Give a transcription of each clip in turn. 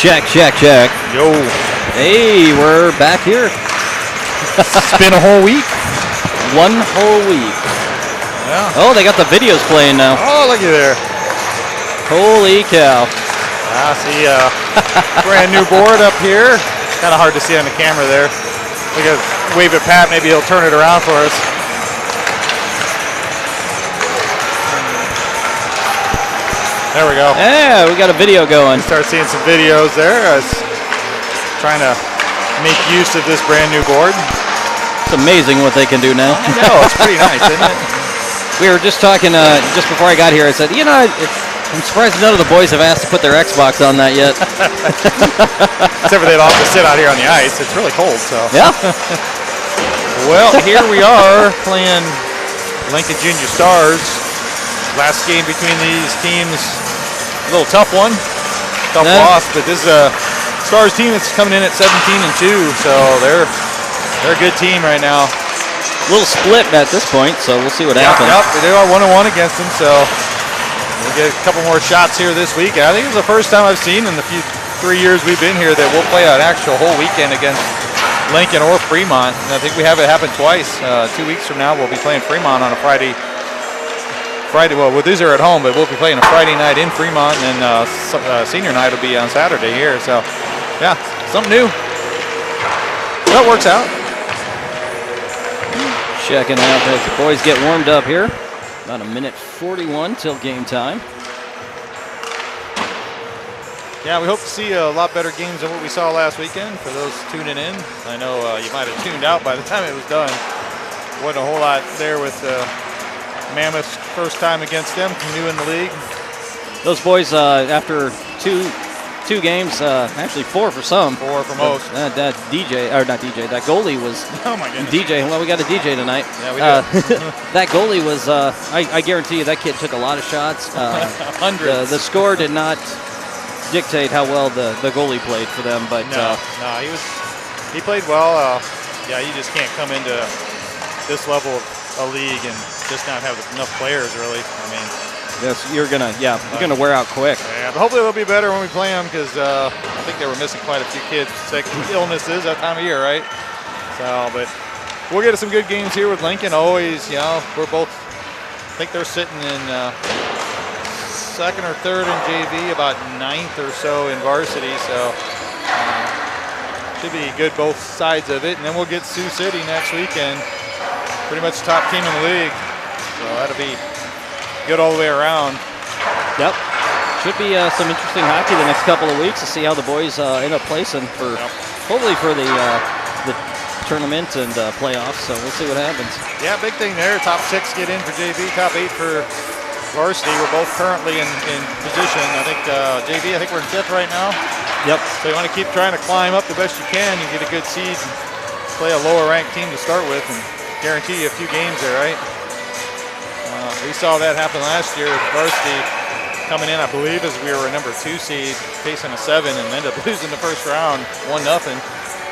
Check, check, check. Yo. Hey, we're back here. It's been a whole week. One whole week. Yeah. Oh, they got the videos playing now. Oh, looky there. Holy cow. I see a brand new board up here. Kind of hard to see on the camera there. We can wave at Pat. Maybe he'll turn it around for us. There we go. Yeah, we got a video going. Start seeing some videos there. I was trying to make use of this brand new board. It's amazing what they can do now. I know, it's pretty nice, isn't it? We were just talking, just before I got here, I said, you know, I'm surprised none of the boys have asked to put their Xbox on that yet. Except for they'd all have to sit out here on the ice. It's really cold, so. Yeah. Well, here we are playing Lincoln Junior Stars. Last game between these teams. A little tough one, tough loss, but this is a Stars team that's coming in at 17-2, so they're a good team right now. A little split at this point, so we'll see what happens. Yep, they are 1-1 against them, so we'll get a couple more shots here this week. I think it's the first time I've seen in the 3 years we've been here that we'll play an actual whole weekend against Lincoln or Fremont. And I think we have it happen twice. 2 weeks from now, we'll be playing Fremont on a Friday. Well, these are at home, but we'll be playing a Friday night in Fremont, and then senior night will be on Saturday here. So, yeah, something new. Well, it works out. Checking out as the boys get warmed up here. About a minute 41 till game time. Yeah, we hope to see a lot better games than what we saw last weekend for those tuning in. I know you might have tuned out by the time it was done. Wasn't a whole lot there with Mammoth's first time against them, new in the league. Those boys, after two games, actually 4 for some. 4 for most. That goalie was. Oh my goodness. DJ. Well, we got a DJ tonight. Yeah, we do. That goalie was. I guarantee you that kid took a lot of shots. Hundreds. The score did not dictate how well the goalie played for them, but no, he played well. Yeah, you just can't come into this level of a league and just not have enough players, really. I mean, yes, you're gonna wear out quick. Yeah, but hopefully they'll be better when we play them, because I think they were missing quite a few kids. Sick illnesses that time of year, right? So, but we'll get some good games here with Lincoln. Always, you know, we're both. I think they're sitting in second or third in JV, about 9th or so in varsity. So should be good both sides of it. And then we'll get Sioux City next weekend. Pretty much the top team in the league. So that'll be good all the way around. Yep. Should be some interesting hockey the next couple of weeks to see how the boys end up placing for, hopefully for the tournament and playoffs. So we'll see what happens. Yeah, big thing there. Top 6 get in for JV, top 8 for varsity. We're both currently in position. I think JV, I think we're in 5th right now. Yep. So you want to keep trying to climb up the best you can and get a good seed and play a lower ranked team to start with and guarantee you a few games there, right? We saw that happen last year with varsity coming in, I believe, as we were a number 2 seed, facing a 7, and ended up losing the first round 1-0.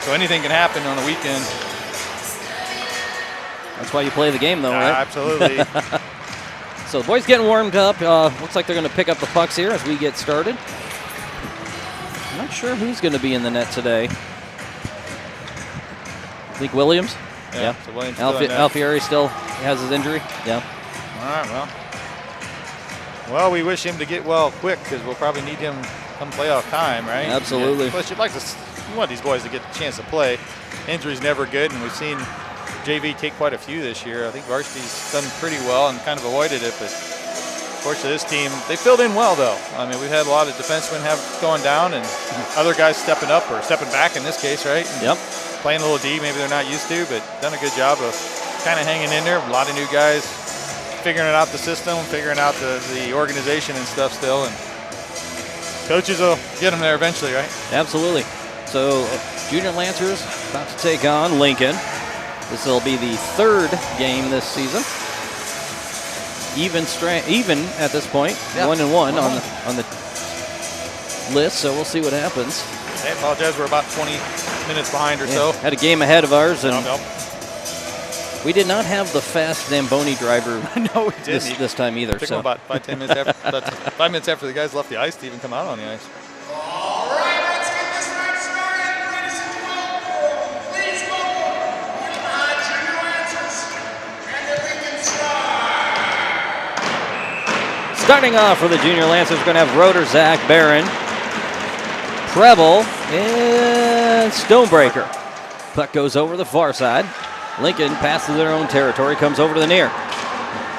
So anything can happen on a weekend. That's why you play the game, though, right? Absolutely. So the boys getting warmed up. Looks like they're going to pick up the pucks here as we get started. I'm not sure who's going to be in the net today. I think Williams. Yeah. So Williams Alfieri still has his injury. Yeah. All right, well, we wish him to get well quick, because we'll probably need him come playoff time, right? Absolutely. Plus, you want these boys to get the chance to play. Injury's never good, and we've seen JV take quite a few this year. I think varsity's done pretty well and kind of avoided it, but unfortunately this team, they filled in well, though. I mean, we've had a lot of defensemen going down, and other guys stepping up, or stepping back in this case, right? And yep. Playing a little D, maybe they're not used to, but done a good job of kind of hanging in there. A lot of new guys figuring out the system, figuring out the organization and stuff still, and coaches will get them there eventually, right? Absolutely. So Junior Lancers about to take on Lincoln. This will be the 3rd game this season. Even at this point, 1-1 on the list. So we'll see what happens. I apologize. We're about 20 minutes behind or so. Had a game ahead of ours, and Nope. we did not have the fast Zamboni driver. No, we didn't. This time either. Took so him about 5 minutes after the guys left the ice to even come out on the ice. All right, let's Starting off for the junior Lancers, we're going to have Roeder, Zach, Barron, Preble, and Stonebreaker. Puck goes over the far side. Lincoln passes their own territory, comes over to the near.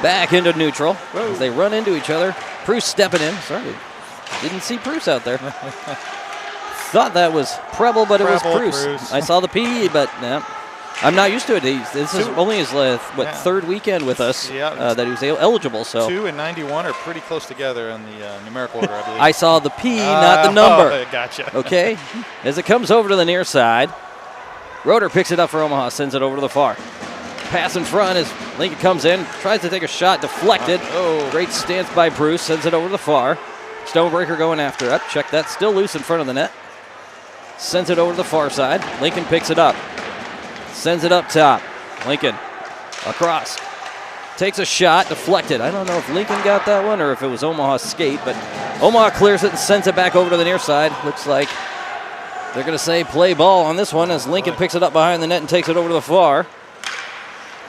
Back into neutral as they run into each other. Pruce stepping in. Sorry, didn't see Pruce out there. Thought that was Preble, but it was Pruce. I saw the P, but no. I'm not used to it. This is only his third weekend with us that he was eligible. So 2 and 91 are pretty close together in the numerical order, I believe. I saw the P, not the number. Gotcha. Okay, as it comes over to the near side, Roeder picks it up for Omaha, sends it over to the far. Pass in front as Lincoln comes in, tries to take a shot, deflected. Great stance by Bruce, sends it over to the far. Stonebreaker going after it. Check that, still loose in front of the net. Sends it over to the far side. Lincoln picks it up. Sends it up top. Lincoln across. Takes a shot, deflected. I don't know if Lincoln got that one or if it was Omaha's skate, but Omaha clears it and sends it back over to the near side. Looks like they're going to say play ball on this one as Lincoln picks it up behind the net and takes it over to the far.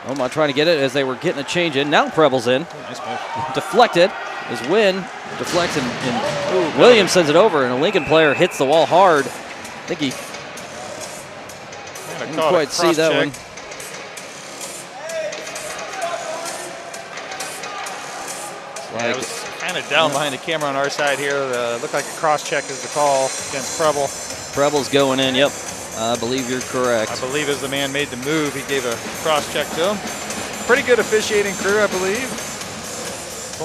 Omaha trying to get it as they were getting a change in. Now Preble's in. Nice move. Deflected as Wynn deflects and Williams sends it over, and a Lincoln player hits the wall hard. I think he didn't quite see that one. Yeah, it was kind of down behind the camera on our side here. Looked like a cross check is the call against Preble. Preble's going in, yep. I believe you're correct. I believe as the man made the move, he gave a cross check to him. Pretty good officiating crew, I believe.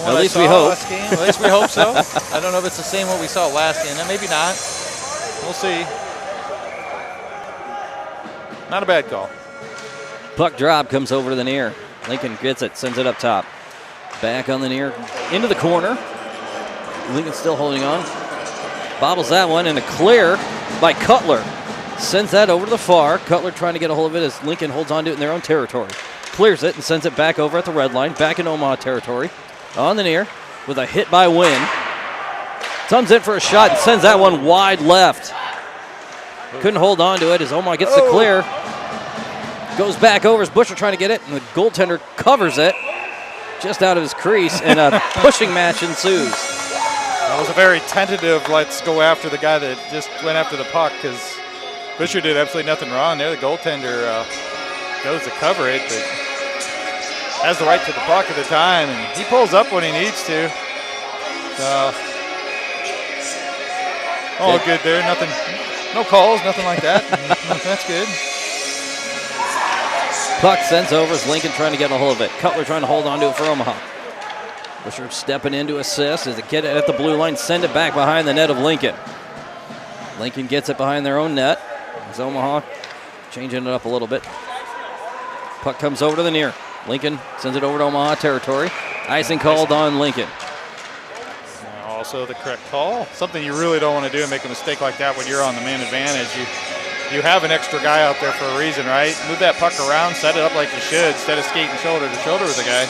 At least we hope. At least we hope so. I don't know if it's the same what we saw last game. Maybe not. We'll see. Not a bad call. Puck drop comes over to the near. Lincoln gets it, sends it up top. Back on the near, into the corner. Lincoln still holding on. Bobbles that one, and a clear by Cutler. Sends that over to the far. Cutler trying to get a hold of it as Lincoln holds on to it in their own territory. Clears it and sends it back over at the red line, back in Omaha territory. On the near with a hit by Wynn. Comes in for a shot and sends that one wide left. Couldn't hold on to it as Omaha gets the clear. Goes back over as Busher trying to get it, and the goaltender covers it just out of his crease, and a pushing match ensues. That was a very tentative let's go after the guy that just went after the puck because Busher did absolutely nothing wrong there. The goaltender goes to cover it, but has the right to the puck at the time, and he pulls up when he needs to. So, all good there. Nothing, no calls, nothing like that. That's good. Puck sends over as Lincoln trying to get a hold of it. Cutler trying to hold on to it for Omaha. Busher stepping in to assist as they get it at the blue line, send it back behind the net of Lincoln. Lincoln gets it behind their own net. As Omaha changing it up a little bit. Puck comes over to the near. Lincoln sends it over to Omaha territory. Icing called on Lincoln. Also the correct call. Something you really don't want to do and make a mistake like that when you're on the man advantage. You have an extra guy out there for a reason, right? Move that puck around, set it up like you should instead of skating shoulder to shoulder with the guy.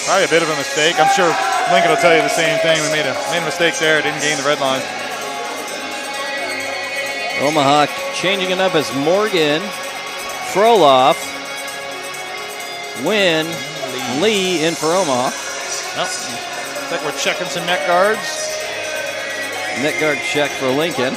Probably a bit of a mistake. I'm sure Lincoln will tell you the same thing. We made a mistake there. Didn't gain the red line. Omaha changing it up as Morgan, Froloff, Wynn, Lee in for Omaha. Looks like we're checking some net guards. Net guard check for Lincoln.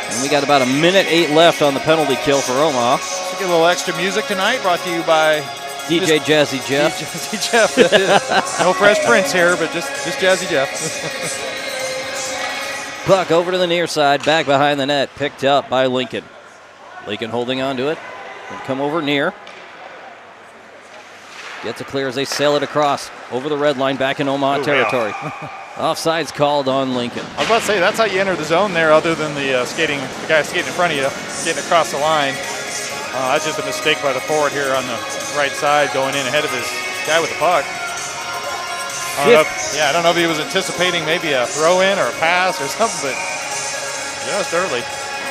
And we got about 1:08 left on the penalty kill for Omaha. Let's get a little extra music tonight, brought to you by DJ Jazzy Jeff. Jazzy Jeff, that is. No Fresh Prince here, but just Jazzy Jeff. Puck over to the near side, back behind the net, picked up by Lincoln. Lincoln holding on to it. Come over near. Gets it clear as they sail it across over the red line, back in Omaha territory. Offside's called on Lincoln. I was about to say, that's how you enter the zone there, other than the guy skating in front of you, getting across the line. That's just a mistake by the forward here on the right side, going in ahead of his guy with the puck. I don't know if he was anticipating maybe a throw-in or a pass or something, but just early.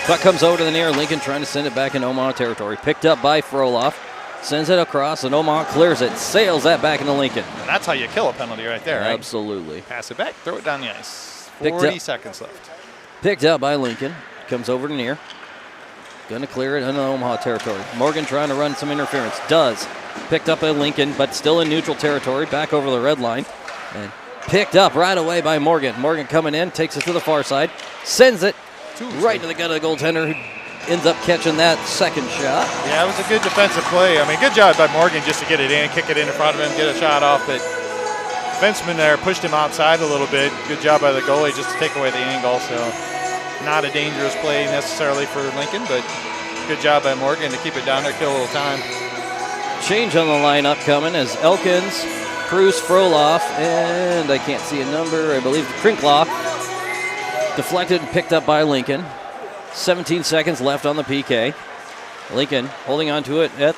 Puck comes over to the near. Lincoln trying to send it back in Omaha territory. Picked up by Froloff. Sends it across, and Omaha clears it. Sails that back into Lincoln. And that's how you kill a penalty right there, right? Absolutely. Pass it back, throw it down the ice. 40 seconds left. Picked up by Lincoln. Comes over to near. Going to clear it into Omaha territory. Morgan trying to run some interference. Does. Picked up by Lincoln, but still in neutral territory. Back over the red line. And Picked up right away by Morgan. Morgan coming in, takes it to the far side, sends it right to the gut of the goaltender, who ends up catching that second shot. Yeah, it was a good defensive play. I mean, good job by Morgan just to get it in, kick it in front of him, get a shot off. But defenseman there pushed him outside a little bit. Good job by the goalie just to take away the angle. So not a dangerous play necessarily for Lincoln, but good job by Morgan to keep it down there, kill a little time. Change on the lineup coming as Elkins, Cruz, Froloff, and I can't see a number, I believe Krinklaw, deflected and picked up by Lincoln. 17 seconds left on the PK. Lincoln holding on to it at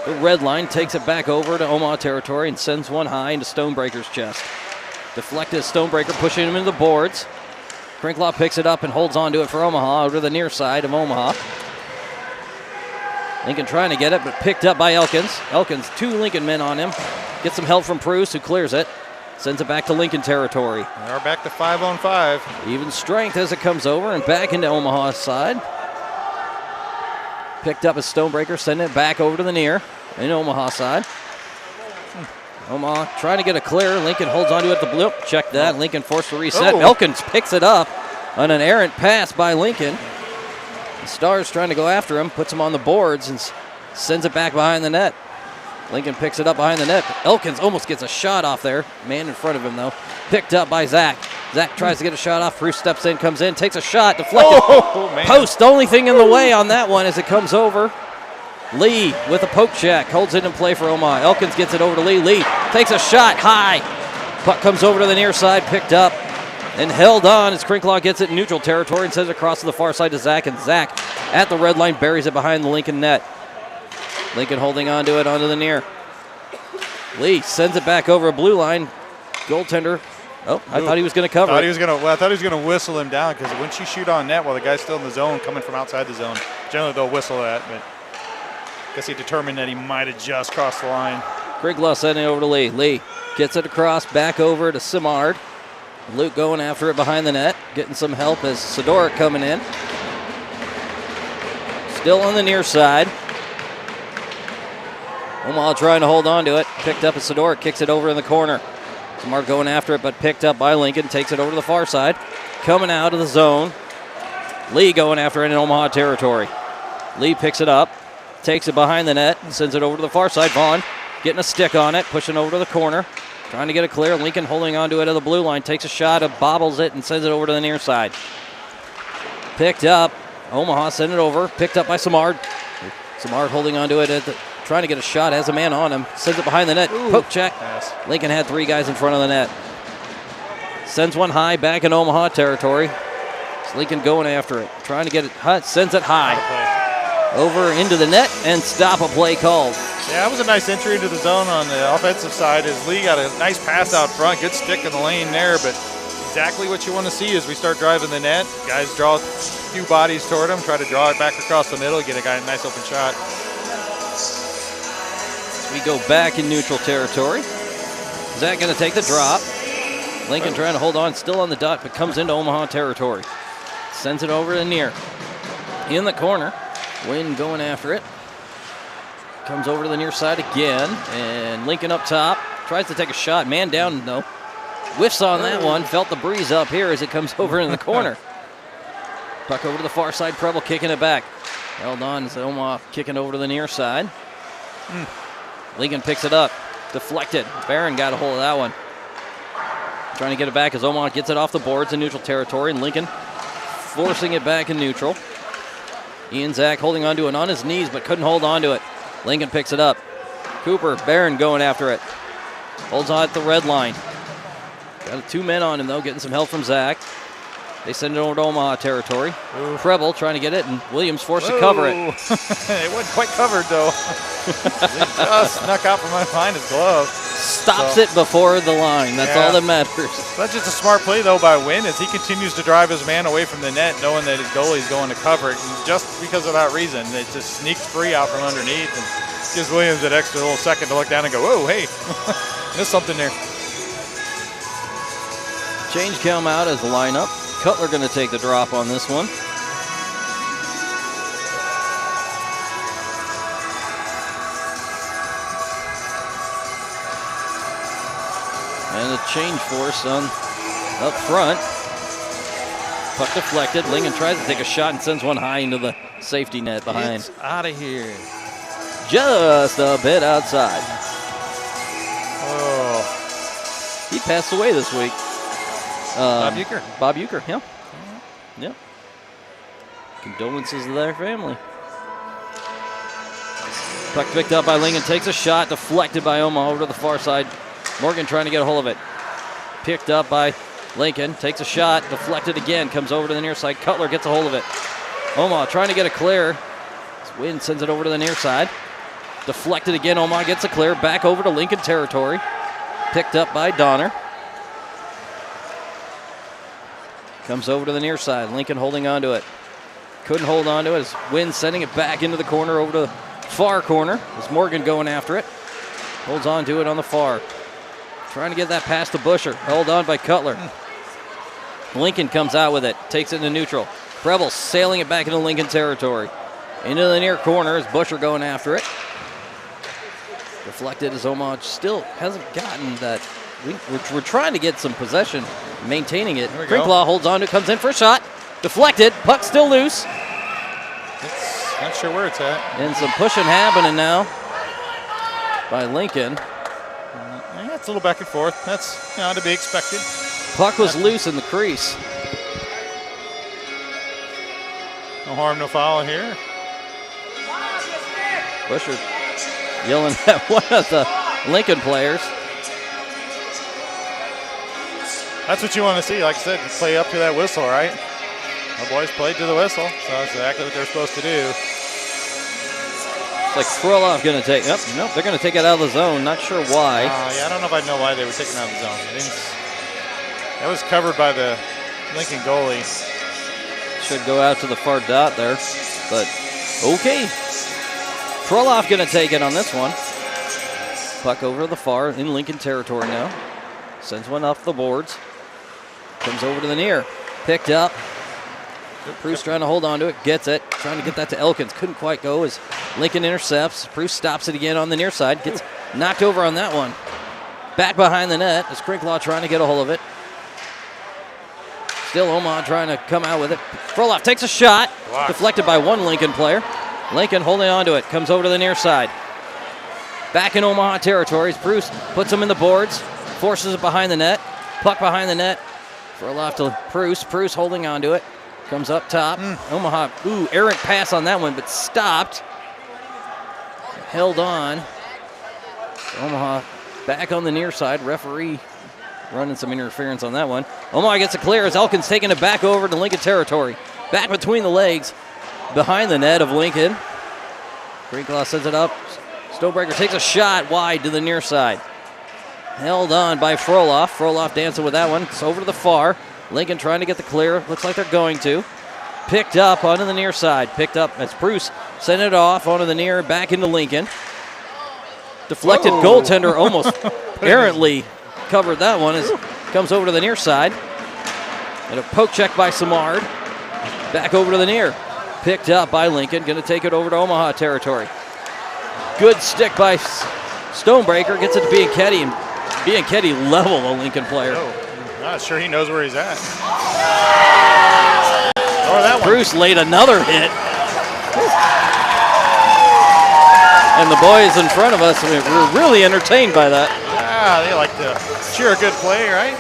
the red line, takes it back over to Omaha territory and sends one high into Stonebreaker's chest. Deflected Stonebreaker, pushing him into the boards. Krinklaw picks it up and holds on to it for Omaha over to the near side of Omaha. Lincoln trying to get it, but picked up by Elkins. Elkins, 2 Lincoln men on him. Gets some help from Bruce, who clears it. Sends it back to Lincoln territory. We are back to 5-on-5. Even strength as it comes over and back into Omaha's side. Picked up as Stonebreaker, sending it back over to the near in Omaha side. Omaha trying to get a clear. Lincoln holds onto it. The blue. Check that. Lincoln forced to reset. Elkins picks it up on an errant pass by Lincoln. The Stars trying to go after him, puts him on the boards and sends it back behind the net. Lincoln picks it up behind the net. Elkins almost gets a shot off there. Man in front of him, though. Picked up by Zach. Zach tries to get a shot off. Bruce steps in, comes in, takes a shot, deflected. Post, the only thing in the way on that one as it comes over. Lee with a poke check, holds it in play for Omaha. Elkins gets it over to Lee. Lee takes a shot high. Puck comes over to the near side, picked up and held on as Krinklaw gets it in neutral territory and sends it across to the far side to Zach. And Zach at the red line buries it behind the Lincoln net. Lincoln holding on to it onto the near. Lee sends it back over a blue line. Goaltender. Oh, I thought he was going to cover it. I thought he was going to whistle him down because once you shoot on net while the guy's still in the zone, coming from outside the zone, generally they'll whistle that. But I guess he determined that he might have just crossed the line. Krinklaw sending it over to Lee. Lee gets it across, back over to Simard. Luke going after it behind the net, getting some help as Sidoric coming in. Still on the near side. Omaha trying to hold on to it. Picked up as Sidoric kicks it over in the corner. Simard going after it, but picked up by Lincoln. Takes it over to the far side. Coming out of the zone. Lee going after it in Omaha territory. Lee picks it up, takes it behind the net, and sends it over to the far side. Vaughn getting a stick on it, pushing over to the corner. Trying to get it clear. Lincoln holding onto it at the blue line. Takes a shot, bobbles it, and sends it over to the near side. Picked up. Omaha sent it over. Picked up by Simard. Simard holding onto it, trying to get a shot. Has a man on him. Sends it behind the net. Ooh. Poke check. Yes. Lincoln had 3 guys in front of the net. Sends one high back in Omaha territory. It's Lincoln going after it. Trying to get it. Sends it high. Over into the net and stop a play called. Yeah, that was a nice entry into the zone on the offensive side as Lee got a nice pass out front. Good stick in the lane there, but exactly what you want to see as we start driving the net. Guys draw a few bodies toward him, try to draw it back across the middle, get a guy a nice open shot. We go back in neutral territory. Zach going to take the drop. Lincoln trying to hold on, still on the dot, but comes into Omaha territory. Sends it over to near. In the corner. Wynn going after it. Comes over to the near side again. And Lincoln up top. Tries to take a shot. Man down, no. Whiffs on that one. Felt the breeze up here as it comes over in the corner. Puck over to the far side. Preble kicking it back. Held on as Omaha kicking over to the near side. Lincoln picks it up. Deflected. Barron got a hold of that one. Trying to get it back as Omaha gets it off the boards in neutral territory. And Lincoln forcing it back in neutral. Ian Zach holding onto it on his knees, but couldn't hold on to it. Lincoln picks it up. Cooper, Barron going after it. Holds on at the red line. Got 2 men on him, though, getting some help from Zach. They send it over to Omaha territory. Preble trying to get it, and Williams forced to cover it. It wasn't quite covered, though. It just snuck out from behind his glove. Stops it before the line. That's all that matters. That's just a smart play, though, by Wynn as he continues to drive his man away from the net, knowing that his goalie's going to cover it. And just because of that reason, it just sneaks free out from underneath and gives Williams that extra little second to look down and go, whoa, hey, missed something there. Change come out as the lineup. Cutler going to take the drop on this one. And a change force on up front. Puck deflected. Lincoln tries to take a shot and sends one high into the safety net behind. It's out of here. Just a bit outside. Oh. He passed away this week. Bob Euchre. Bob Euchre, yeah. Yep. Condolences to their family. Puck picked up by Lincoln, takes a shot, deflected by Omaha over to the far side. Morgan trying to get a hold of it. Picked up by Lincoln, takes a shot, deflected again, comes over to the near side. Cutler gets a hold of it. Omaha trying to get a clear. Wynn sends it over to the near side. Deflected again, Omaha gets a clear, back over to Lincoln territory. Picked up by Donner. Comes over to the near side, Lincoln holding on to it. Couldn't hold on to it as Wynn sending it back into the corner over to the far corner. As Morgan going after it. Holds on to it on the far. Trying to get that past to Busher. Held on by Cutler. Lincoln comes out with it. Takes it into neutral. Preble sailing it back into Lincoln territory. Into the near corner is Busher going after it. Deflected as Omaha still hasn't gotten that. We're trying to get some possession, maintaining it. Crinklaw holds on to it, comes in for a shot. Deflected. Puck still loose. It's not sure where it's at. And some pushing happening now by Lincoln. Yeah, it's a little back and forth. That's to be expected. Puck was loose in the crease. No harm, no foul here. Busher yelling at one of the Lincoln players. That's what you want to see. Like I said, you play up to that whistle, right? Our boys played to the whistle, so that's exactly what they're supposed to do. It's like Frolov going to take. Nope, they're going to take it out of the zone. Not sure why. Yeah, I don't know if I know why they were taking it out of the zone. That was covered by the Lincoln goalie. Should go out to the far dot there, but okay. Frolov going to take it on this one. Puck over to the far in Lincoln territory now. Sends one off the boards. Comes over to the near. Picked up. Bruce trying to hold on to it. Gets it. Trying to get that to Elkins. Couldn't quite go as Lincoln intercepts. Bruce stops it again on the near side. Gets knocked over on that one. Back behind the net as Crinklaw trying to get a hold of it. Still Omaha trying to come out with it. Frolov takes a shot. Blocked. Deflected by one Lincoln player. Lincoln holding on to it. Comes over to the near side. Back in Omaha territories. Bruce puts him in the boards. Forces it behind the net. Puck behind the net. Frolov to Bruce. Bruce holding on to it. Comes up top. Omaha, errant pass on that one, but stopped. Held on. Omaha back on the near side. Referee running some interference on that one. Omaha gets a clear as Elkins taking it back over to Lincoln territory. Back between the legs. Behind the net of Lincoln. Crinklaw sends it up. Stonebreaker takes a shot wide to the near side. Held on by Frolov. Frolov dancing with that one. It's over to the far. Lincoln trying to get the clear. Looks like they're going to. Picked up onto the near side. Picked up as Bruce sent it off onto the near, back into Lincoln. Deflected goaltender almost errantly covered that one as comes over to the near side. And a poke check by Samard. Back over to the near. Picked up by Lincoln. Going to take it over to Omaha territory. Good stick by Stonebreaker. Gets it to Bianchetti, and Bianchetti level a Lincoln player. Not sure he knows where he's at. Or that one. Bruce laid another hit. And the boys in front of us were really entertained by that. Yeah, they like to cheer a good play, right?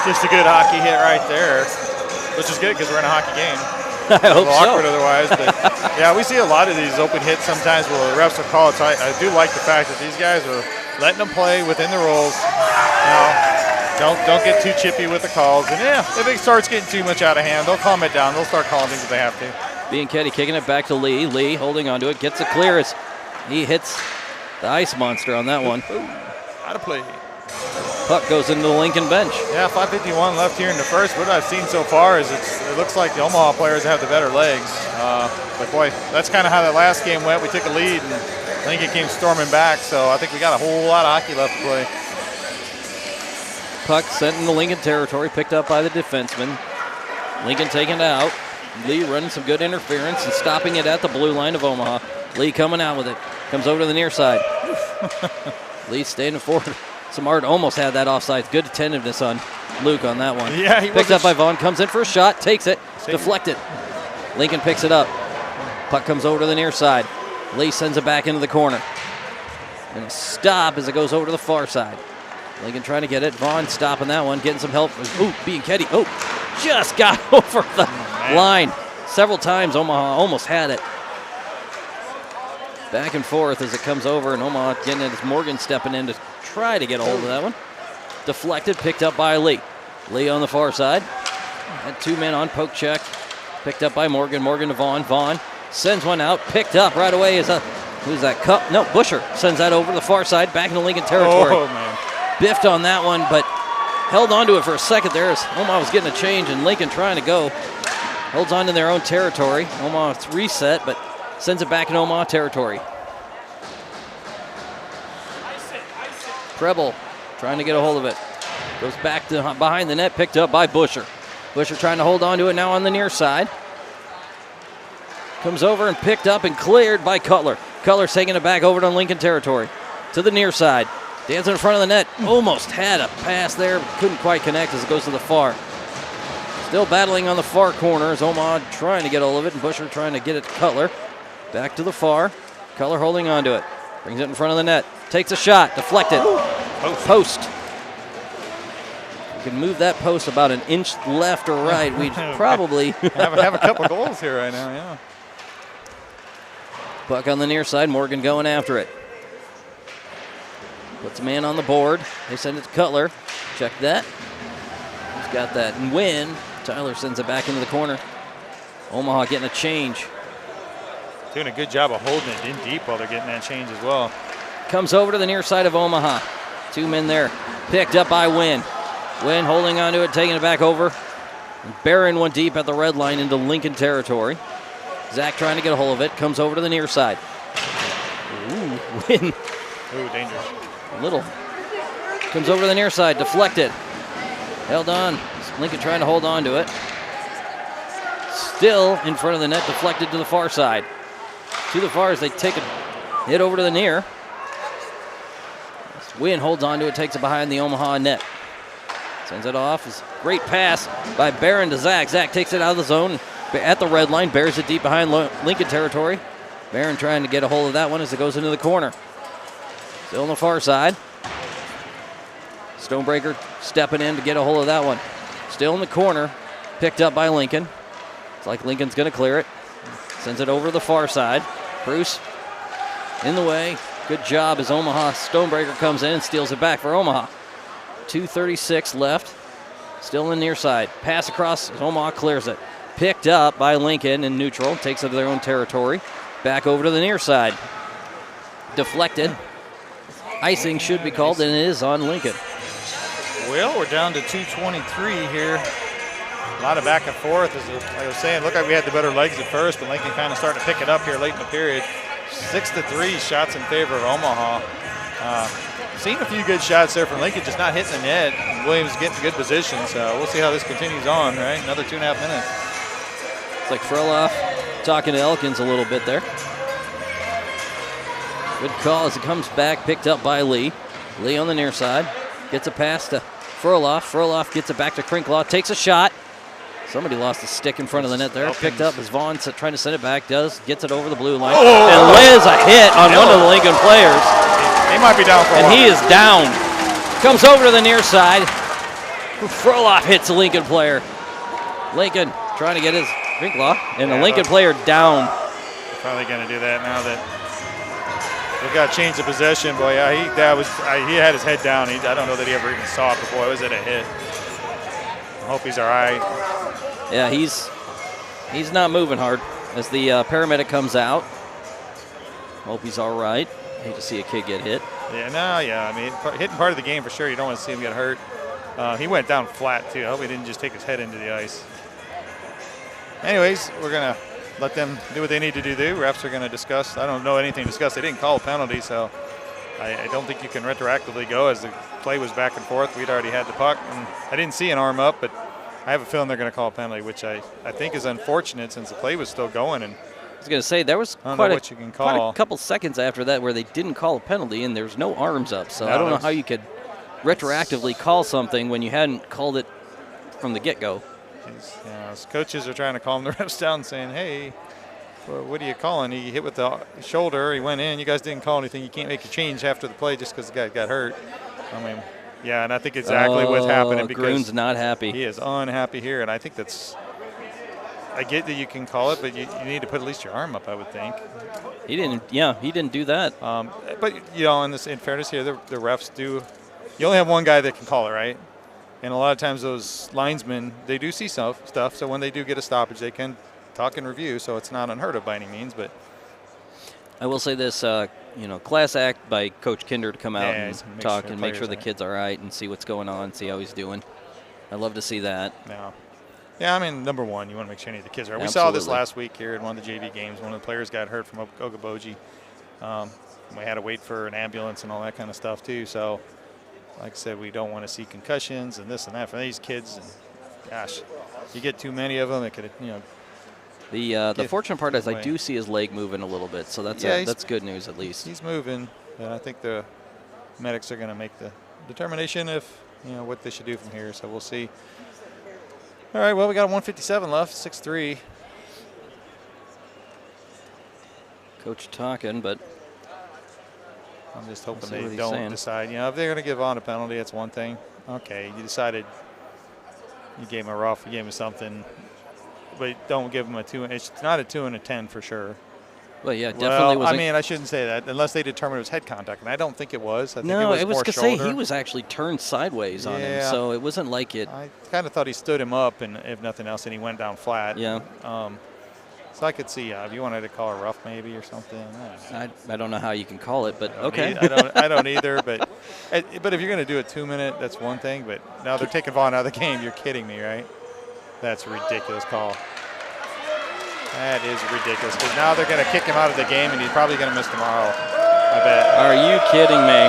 Just a good hockey hit right there, which is good because we're in a hockey game. I hope so. Awkward otherwise, but yeah, we see a lot of these open hits sometimes where the refs will call it. So I do like the fact that these guys are letting them play within the rules. Don't get too chippy with the calls. And yeah, if it starts getting too much out of hand, they'll calm it down. They'll start calling things if they have to. Bianchetti kicking it back to Lee. Lee holding onto it, gets it clear as he hits the ice monster on that one. Out of play. Puck goes into the Lincoln bench. Yeah, 5:51 left here in the first. What I've seen so far is it looks like the Omaha players have the better legs. But boy, that's kind of how that last game went. We took a lead and Lincoln came storming back. So I think we got a whole lot of hockey left to play. Puck sent in the Lincoln territory, picked up by the defenseman. Lincoln taken out. Lee running some good interference and stopping it at the blue line of Omaha. Lee coming out with it. Comes over to the near side. Lee standing forward. Samard almost had that offside. Good attentiveness on Luke on that one. Yeah, he picked up by Vaughn, comes in for a shot, takes it, deflected. Lincoln picks it up. Puck comes over to the near side. Lee sends it back into the corner. And a stop as it goes over to the far side. Lincoln trying to get it. Vaughn stopping that one, getting some help. Ooh, Bianchetti. Oh, just got over the line. Several times Omaha almost had it. Back and forth as it comes over, and Omaha getting it as Morgan stepping in to try to get a hold of that one. Deflected, picked up by Lee. Lee on the far side. Had 2 men on, poke check. Picked up by Morgan. Morgan to Vaughn. Vaughn sends one out, picked up right away as who's that? Cup? No, Busher sends that over to the far side, back into Lincoln territory. Oh, man. Biffed on that one, but held on to it for a second there as Omaha was getting a change, and Lincoln trying to go. Holds on to their own territory. Omaha's reset, but sends it back in Omaha territory. Preble trying to get a hold of it. Goes back to behind the net, picked up by Busher. Busher trying to hold on to it now on the near side. Comes over and picked up and cleared by Cutler. Cutler's taking it back over to Lincoln territory. To the near side. Dancing in front of the net. Almost had a pass there. Couldn't quite connect as it goes to the far. Still battling on the far corner as Omaha trying to get all of it. And Busher trying to get it to Cutler. Back to the far. Cutler holding on to it. Brings it in front of the net. Takes a shot. Deflected. Post. You can move that post about an inch left or right. We'd probably have a couple goals here right now, yeah. Puck on the near side. Morgan going after it. Puts a man on the board. They send it to Cutler. Check that. He's got that win. Tyler sends it back into the corner. Omaha getting a change. Doing a good job of holding it in deep while they're getting that change as well. Comes over to the near side of Omaha. 2 men there. Picked up by Wynn. Wynn holding on to it, taking it back over. And burying one deep at the red line into Lincoln territory. Zach trying to get a hold of it. Comes over to the near side. Ooh, Wynn. Ooh, dangerous. Little. Comes over to the near side. Deflected. Held on. Lincoln trying to hold on to it. Still in front of the net. Deflected to the far side. To the far as they take a hit over to the near. Wynn holds on to it. Takes it behind the Omaha net. Sends it off. It's a great pass by Barron to Zach. Zach takes it out of the zone at the red line. Bears it deep behind Lincoln territory. Barron trying to get a hold of that one as it goes into the corner. Still on the far side. Stonebreaker stepping in to get a hold of that one. Still in the corner. Picked up by Lincoln. It's like Lincoln's going to clear it. Sends it over to the far side. Bruce in the way. Good job as Omaha. Stonebreaker comes in and steals it back for Omaha. 2:36 left. Still in the near side. Pass across. Omaha clears it. Picked up by Lincoln in neutral. Takes it to their own territory. Back over to the near side. Deflected. Icing should be called, and it is on Lincoln. Well, we're down to 2:23 here. A lot of back and forth. As I was saying, looked like we had the better legs at first, but Lincoln kind of started to pick it up here late in the period. 6-3 shots in favor of Omaha. Seen a few good shots there from Lincoln, just not hitting the net. And Williams getting good position, so we'll see how this continues on, right? Another 2.5 minutes. It's like Freloff talking to Elkins a little bit there. Good call as it comes back, picked up by Lee. Lee on the near side. Gets a pass to Freloff. Freloff gets it back to Crinklaw. Takes a shot. Somebody lost a stick in front of the net there. Picked up as Vaughn trying to send it back. Gets it over the blue line. And lays a hit on one of the Lincoln players. He might be down for a while. And he is down. Comes over to the near side. Freloff hits the Lincoln player. Lincoln trying to get his Crinklaw. And the Lincoln player down. Probably going to do that now that we've got to change the possession. Boy, yeah, he had his head down. I don't know that he ever even saw it before. Was it a hit? I hope he's all right. Yeah, he's not moving hard as the paramedic comes out. Hope he's all right. Hate to see a kid get hit. Yeah. I mean, hitting part of the game for sure. You don't want to see him get hurt. He went down flat, too. I hope he didn't just take his head into the ice. Anyways, we're going to let them do what they need to do. Refs are going to discuss. I don't know anything to discuss. They didn't call a penalty, so I don't think you can retroactively go as the play was back and forth. We'd already had the puck. And I didn't see an arm up, but I have a feeling they're going to call a penalty, which I think is unfortunate since the play was still going. And I was going to say, there was quite a couple seconds after that where they didn't call a penalty, and there's no arms up. So I don't know how you could retroactively call something when you hadn't called it from the get-go. His coaches are trying to calm the refs down, saying, "Hey, well, what are you calling? He hit with the shoulder. He went in. You guys didn't call anything. You can't make a change after the play just because the guy got hurt." I mean, yeah, and I think exactly what's happening because Groon's not happy. He is unhappy here, and I think that's. I get that you can call it, but you need to put at least your arm up, I would think. He didn't. Yeah, he didn't do that. But in fairness here, the refs do. You only have one guy that can call it, right? And a lot of times those linesmen, they do see stuff. So when they do get a stoppage, they can talk and review. So it's not unheard of by any means. But I will say this, class act by Coach Kinder to come out and talk and make sure the kid's all right and see what's going on, see how he's doing. I'd love to see that. Yeah, I mean, number one, you want to make sure any of the kids are right. We saw this last week here in one of the JV games. One of the players got hurt from Okoboji. We had to wait for an ambulance and all that kind of stuff, too. So, like I said, we don't want to see concussions and this and that for these kids. And, gosh, you get too many of them, it could, The fortunate part is I do see his leg moving a little bit, so that's good news at least. He's moving, and I think the medics are going to make the determination if, what they should do from here. So we'll see. All right, well, we got 157 left, 6-3. Coach talking, but I'm just hoping they don't decide. If they're going to give on a penalty, it's one thing. Okay, you decided you gave him a rough, you gave him something, but don't give him a 2. It's not a 2 and a 10 for sure. Well, yeah, definitely was. I mean, I shouldn't say that unless they determine it was head contact, and I don't think it was. I think no, it was going to say he was actually turned sideways on him, so it wasn't like it. I kind of thought he stood him up, and if nothing else, and he went down flat. Yeah. So I could see if you wanted to call a rough maybe or something. I don't know how you can call it, but okay. I don't either. But if you're going to do a 2-minute, that's one thing. But now they're taking Vaughn out of the game. You're kidding me, right? That's a ridiculous call. That is ridiculous because now they're going to kick him out of the game, and he's probably going to miss tomorrow, I bet. Are you kidding me?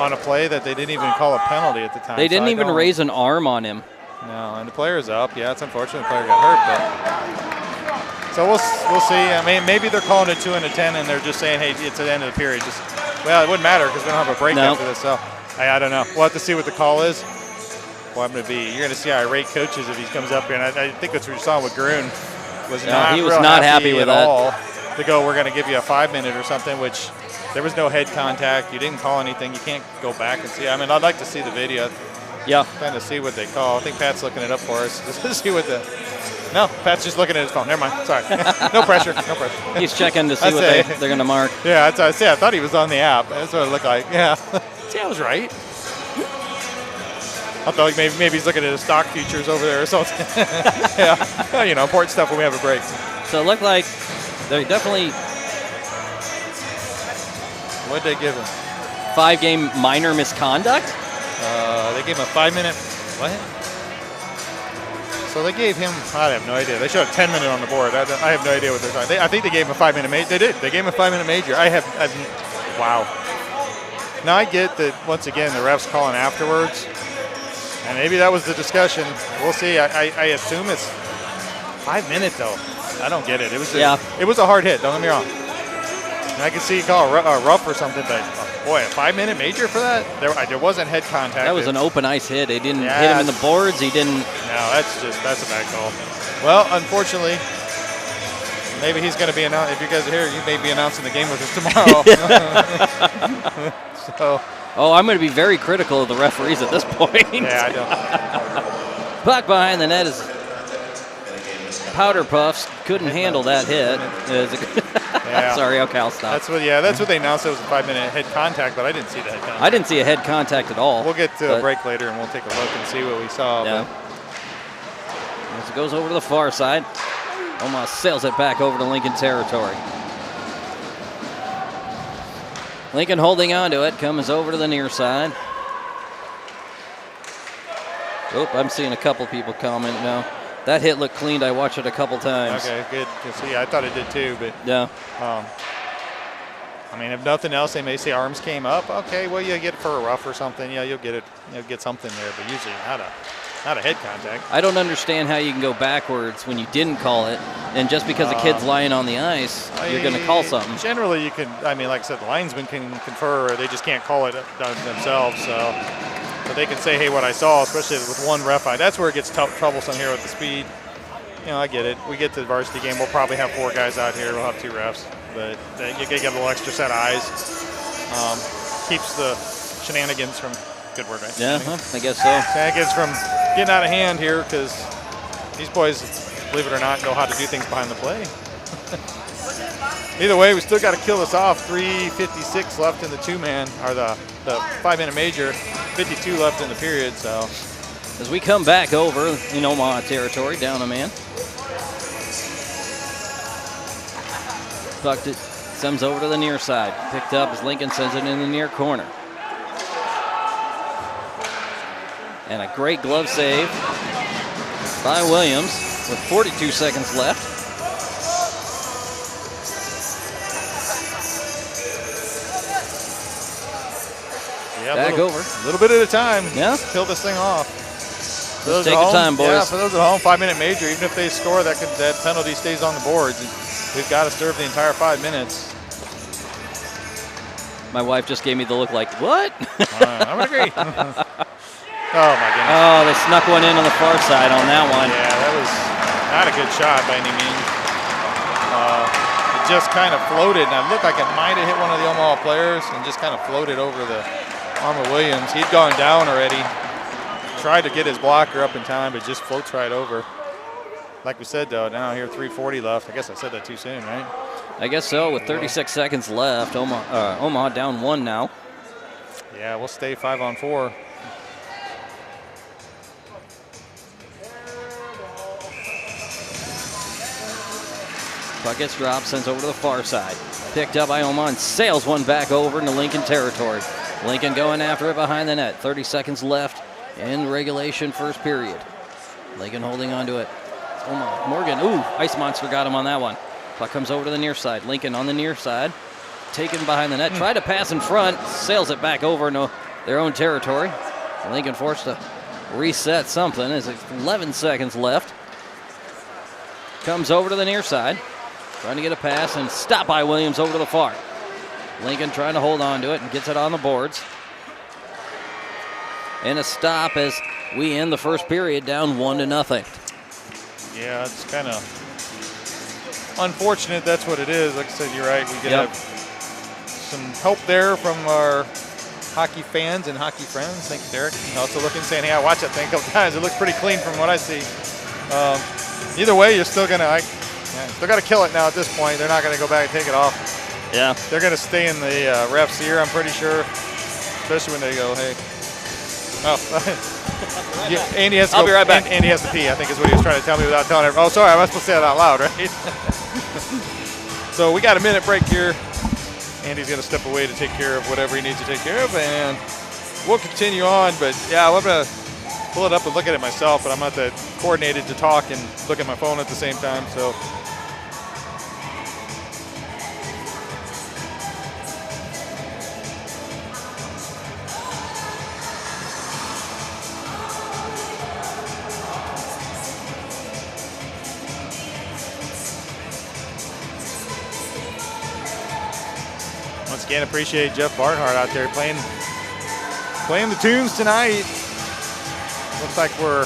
On a play that they didn't even call a penalty at the time. They didn't even raise an arm on him. No, and the player's up. Yeah, it's unfortunate the player got hurt. But so we'll see. I mean, maybe they're calling it 2 and a 10, and they're just saying, hey, it's the end of the period. Well, it wouldn't matter because we don't have a break after this. So I don't know. We'll have to see what the call is. Well, I'm going to be. You're going to see irate coaches if he comes up here, and I think that's what you saw with Grun. He was not happy with that. All to go, we're going to give you a 5-minute or something, which there was no head contact. You didn't call anything. You can't go back and see. I mean, I'd like to see the video. Yeah. Kind of see what they call. I think Pat's looking it up for us just to see what the. No, Pat's just looking at his phone. Never mind. Sorry. No pressure. No pressure. He's checking to see what they're going to mark. Yeah, that's what I say. I thought he was on the app. That's what it looked like. Yeah. See, I was right. I thought like maybe he's looking at his stock futures over there or something. Yeah. Important stuff when we have a break. So it looked like they definitely. What'd they give him? 5-game minor misconduct? They gave him a 5-minute. What? So they gave him. I have no idea. They showed a 10-minute on the board. I have no idea what they're talking. I think they gave him a 5-minute major. They did. They gave him a 5-minute major. Wow. Now I get that once again the refs calling afterwards, and maybe that was the discussion. We'll see. I assume it's 5 minutes though. I don't get it. It was it was a hard hit. Don't get me wrong. And I can see you call a rough or something, but boy, a 5-minute major for that? There wasn't head contact. That was an open ice hit. They didn't hit him in the boards. He didn't. No, that's a bad call. Well, unfortunately, maybe he's going to be announced. If you guys are here, you may be announcing the game with us tomorrow. So. Oh, I'm going to be very critical of the referees at this point. Yeah, I know. Puck behind the net is Powder Puffs. Couldn't handle that hit. Sorry, okay, I'll stop. That's what they announced. It was a 5-minute head contact, but I didn't see the head contact. I didn't see a head contact at all. We'll get to a break later, and we'll take a look and see what we saw. Yeah. As it goes over to the far side, Omaha sails it back over to Lincoln territory. Lincoln holding on to it, comes over to the near side. Oh, I'm seeing a couple people comment now. That hit looked cleaned. I watched it a couple times. Okay, good. See, I thought it did too, but yeah. I mean, if nothing else, they may say arms came up. Okay, well, you get it for a rough or something. Yeah, you'll get it. You'll get something there, but usually not a not a head contact. I don't understand how you can go backwards when you didn't call it, and just because a kid's lying on the ice, you're going to call something. Generally, you can. I mean, like I said, the linesman can confer, or they just can't call it themselves. So, but they can say, "Hey, what I saw," especially with one ref eye. That's where it gets troublesome here with the speed. You know, I get it. We get to the varsity game, we'll probably have 4 guys out here. We'll have 2 refs, but you get a little extra set of eyes. Keeps the shenanigans from. Good word, right? Yeah, I guess so. Shenanigans from getting out of hand here, because these boys, believe it or not, know how to do things behind the play. Either way, we still got to kill this off. 3:56 left in the 2-man, or the 5-minute major. 52 left in the period. So as we come back over in Omaha territory, down a man. Bucked it, sends over to the near side. Picked up as Lincoln sends it in the near corner. And a great glove save by Williams with 42 seconds left. Yeah, back over. A little bit at a time. Yeah. Kill this thing off. Let's take your time, boys. Yeah, for those at home, 5-minute major, even if they score, that penalty stays on the boards. We've got to serve the entire 5 minutes. My wife just gave me the look like, what? I would agree. Oh, my goodness. Oh, they snuck one in on the far side on that one. Yeah, that was not a good shot by any means. It just kind of floated, and it looked like it might have hit one of the Omaha players and just kind of floated over the arm of Williams. He'd gone down already. Tried to get his blocker up in time, but just floats right over. Like we said, though, now here 3:40 left. I guess I said that too soon, right? I guess so. With 36 seconds left, Omaha down 1 now. Yeah, we'll stay 5-on-4. Puck gets dropped, sends over to the far side. Picked up by Omaha and sails one back over into Lincoln territory. Lincoln going after it behind the net. 30 seconds left in regulation first period. Lincoln holding on to it. Omaha. Morgan, Ice Monster got him on that one. Puck comes over to the near side. Lincoln on the near side. Taken behind the net. Tried to pass in front. Sails it back over into their own territory. Lincoln forced to reset something as 11 seconds left. Comes over to the near side. Trying to get a pass and stopped by Williams over to the far. Lincoln trying to hold on to it and gets it on the boards. And a stop as we end the first period down 1-0. Yeah, it's kind of unfortunate. That's what it is. Like I said, you're right. We did have some help there from our hockey fans and hockey friends. Thank you, Derek. Also looking, saying, hey, I watched that thing a couple times. It looks pretty clean from what I see. Either way, you're still going to still got to kill it now at this point. They're not going to go back and take it off. Yeah. They're going to stay in the ref's ear, I'm pretty sure, especially when they go, hey. Oh, yeah, Andy has to I'll be right back. Andy has to pee, I think is what he was trying to tell me without telling everyone. Oh, sorry, I was supposed to say that out loud, right? So we got a minute break here. Andy's going to step away to take care of whatever he needs to take care of, and we'll continue on. But, yeah, I'm going to pull it up and look at it myself, but I'm not that coordinated to talk and look at my phone at the same time, so. Once again, appreciate Jeff Barnhart out there playing the tunes tonight. Looks like we're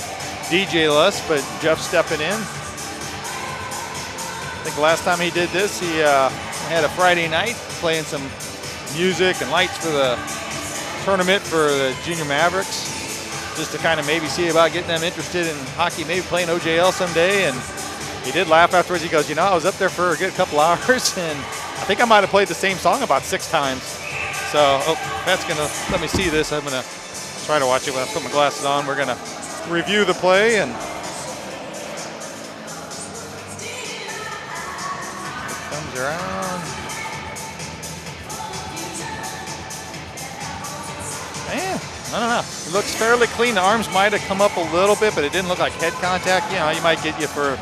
DJ-less, but Jeff's stepping in. I think the last time he did this, he had a Friday night playing some music and lights for the tournament for the Junior Mavericks, just to kind of maybe see about getting them interested in hockey, maybe playing OJL someday. And he did laugh afterwards. He goes, I was up there for a good couple hours, and I think I might have played the same song about 6 times. So, Pat's going to let me see this. I'm going to try to watch it when I put my glasses on. We're going to review the play, and it comes around. Man, I don't know. It looks fairly clean. The arms might have come up a little bit, but it didn't look like head contact. You might get you for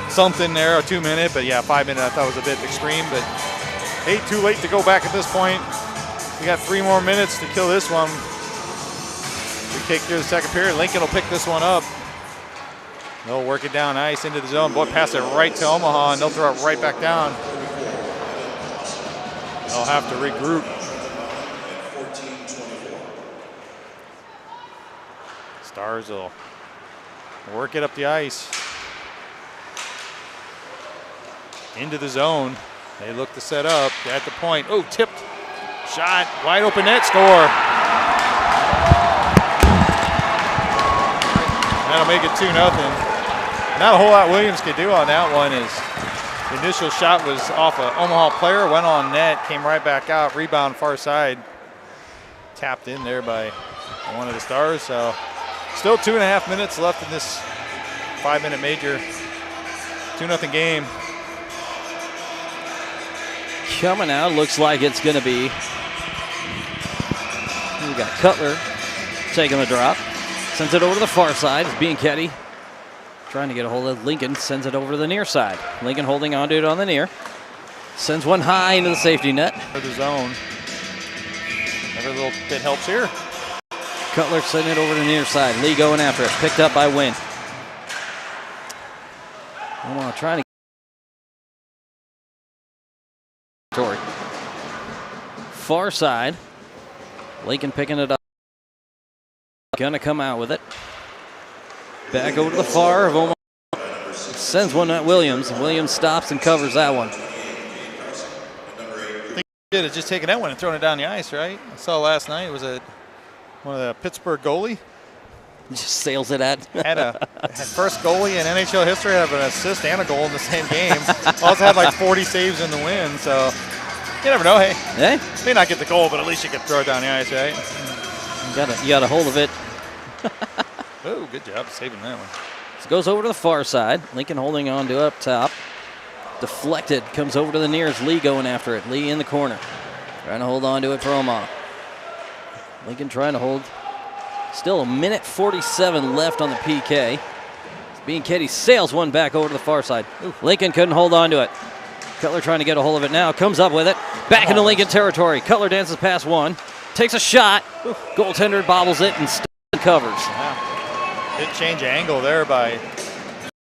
something there, a 2-minute, but yeah, 5-minute I thought was a bit extreme, but too late to go back at this point. We got 3 more minutes to kill this one. We kick through the second period. Lincoln will pick this one up. They'll work it down ice into the zone. Boy, pass it right to Omaha, and they'll throw it right back down. They'll have to regroup. Stars will work it up the ice. Into the zone. They look to set up at the point. Oh, tipped. Shot. Wide open net. Score. That'll make it 2-0. Not a whole lot Williams could do on that one. His initial shot was off an Omaha player, went on net, came right back out, rebound far side. Tapped in there by one of the Stars. So still 2.5 minutes left in this 5-minute major. 2-0 game. Coming out, looks like it's going to be, we got Cutler taking the drop. Sends it over to the far side. Bianchetti trying to get a hold of Lincoln. Sends it over to the near side. Lincoln holding onto it on the near. Sends one high into the safety net. For the zone. Every little bit helps here. Cutler sending it over to the near side. Lee going after it. Picked up by Wynn. Omaha trying to far side. Lincoln picking it up. Gonna come out with it. Back over to the far of Omaha. Sends one at Williams. Williams stops and covers that one. I think he did is just taking that one and throwing it down the ice, right? I saw last night. It was one of the Pittsburgh goalie. Just sails it at. had first goalie in NHL history have an assist and a goal in the same game. Also had like 40 saves in the win, so you never know. Hey, may not get the goal, but at least you can throw it down the ice, right? You got a hold of it. Oh, good job saving that one. So goes over to the far side. Lincoln holding on to up top. Deflected. Comes over to the nearest. Lee going after it. Lee in the corner. Trying to hold on to it for Omaha. Lincoln trying to hold. Still 1:47 left on the PK. Bianchetti sails one back over to the far side. Lincoln couldn't hold on to it. Cutler trying to get a hold of it now. Comes up with it. Back into Lincoln territory. Cutler dances past one. Takes a shot. Goaltender bobbles it and covers. Wow. Did change angle there by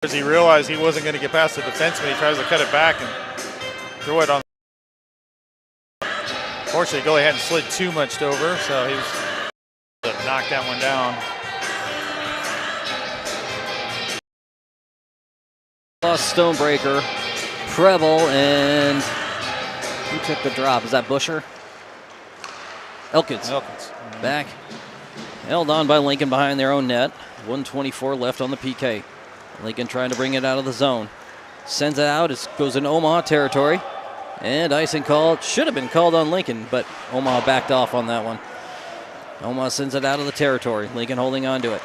as he realized he wasn't going to get past the defenseman. He tries to cut it back and throw it on. Fortunately, goalie hadn't slid too much over, so he was able to knock that one down. Lost Stonebreaker, Preble, and who took the drop? Is that Busher? Elkins. Back. Held on by Lincoln behind their own net. 1:24 left on the PK. Lincoln trying to bring it out of the zone. Sends it out. It goes in Omaha territory. And icing call. Should have been called on Lincoln, but Omaha backed off on that one. Omaha sends it out of the territory. Lincoln holding on to it.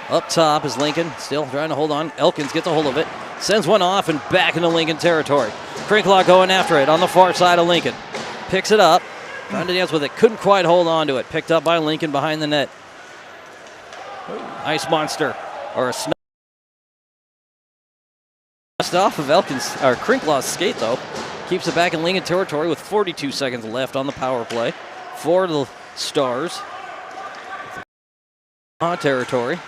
Up top is Lincoln. Still trying to hold on. Elkins gets a hold of it. Sends one off and back into Lincoln territory. Crinklaw going after it on the far side of Lincoln. Picks it up. Trying to dance with it. Couldn't quite hold on to it. Picked up by Lincoln behind the net. Ice monster. Or a snap off of Elkins or Crinklaw's skate though. Keeps it back in Lincoln territory with 42 seconds left on the power play. For the Stars. Territory.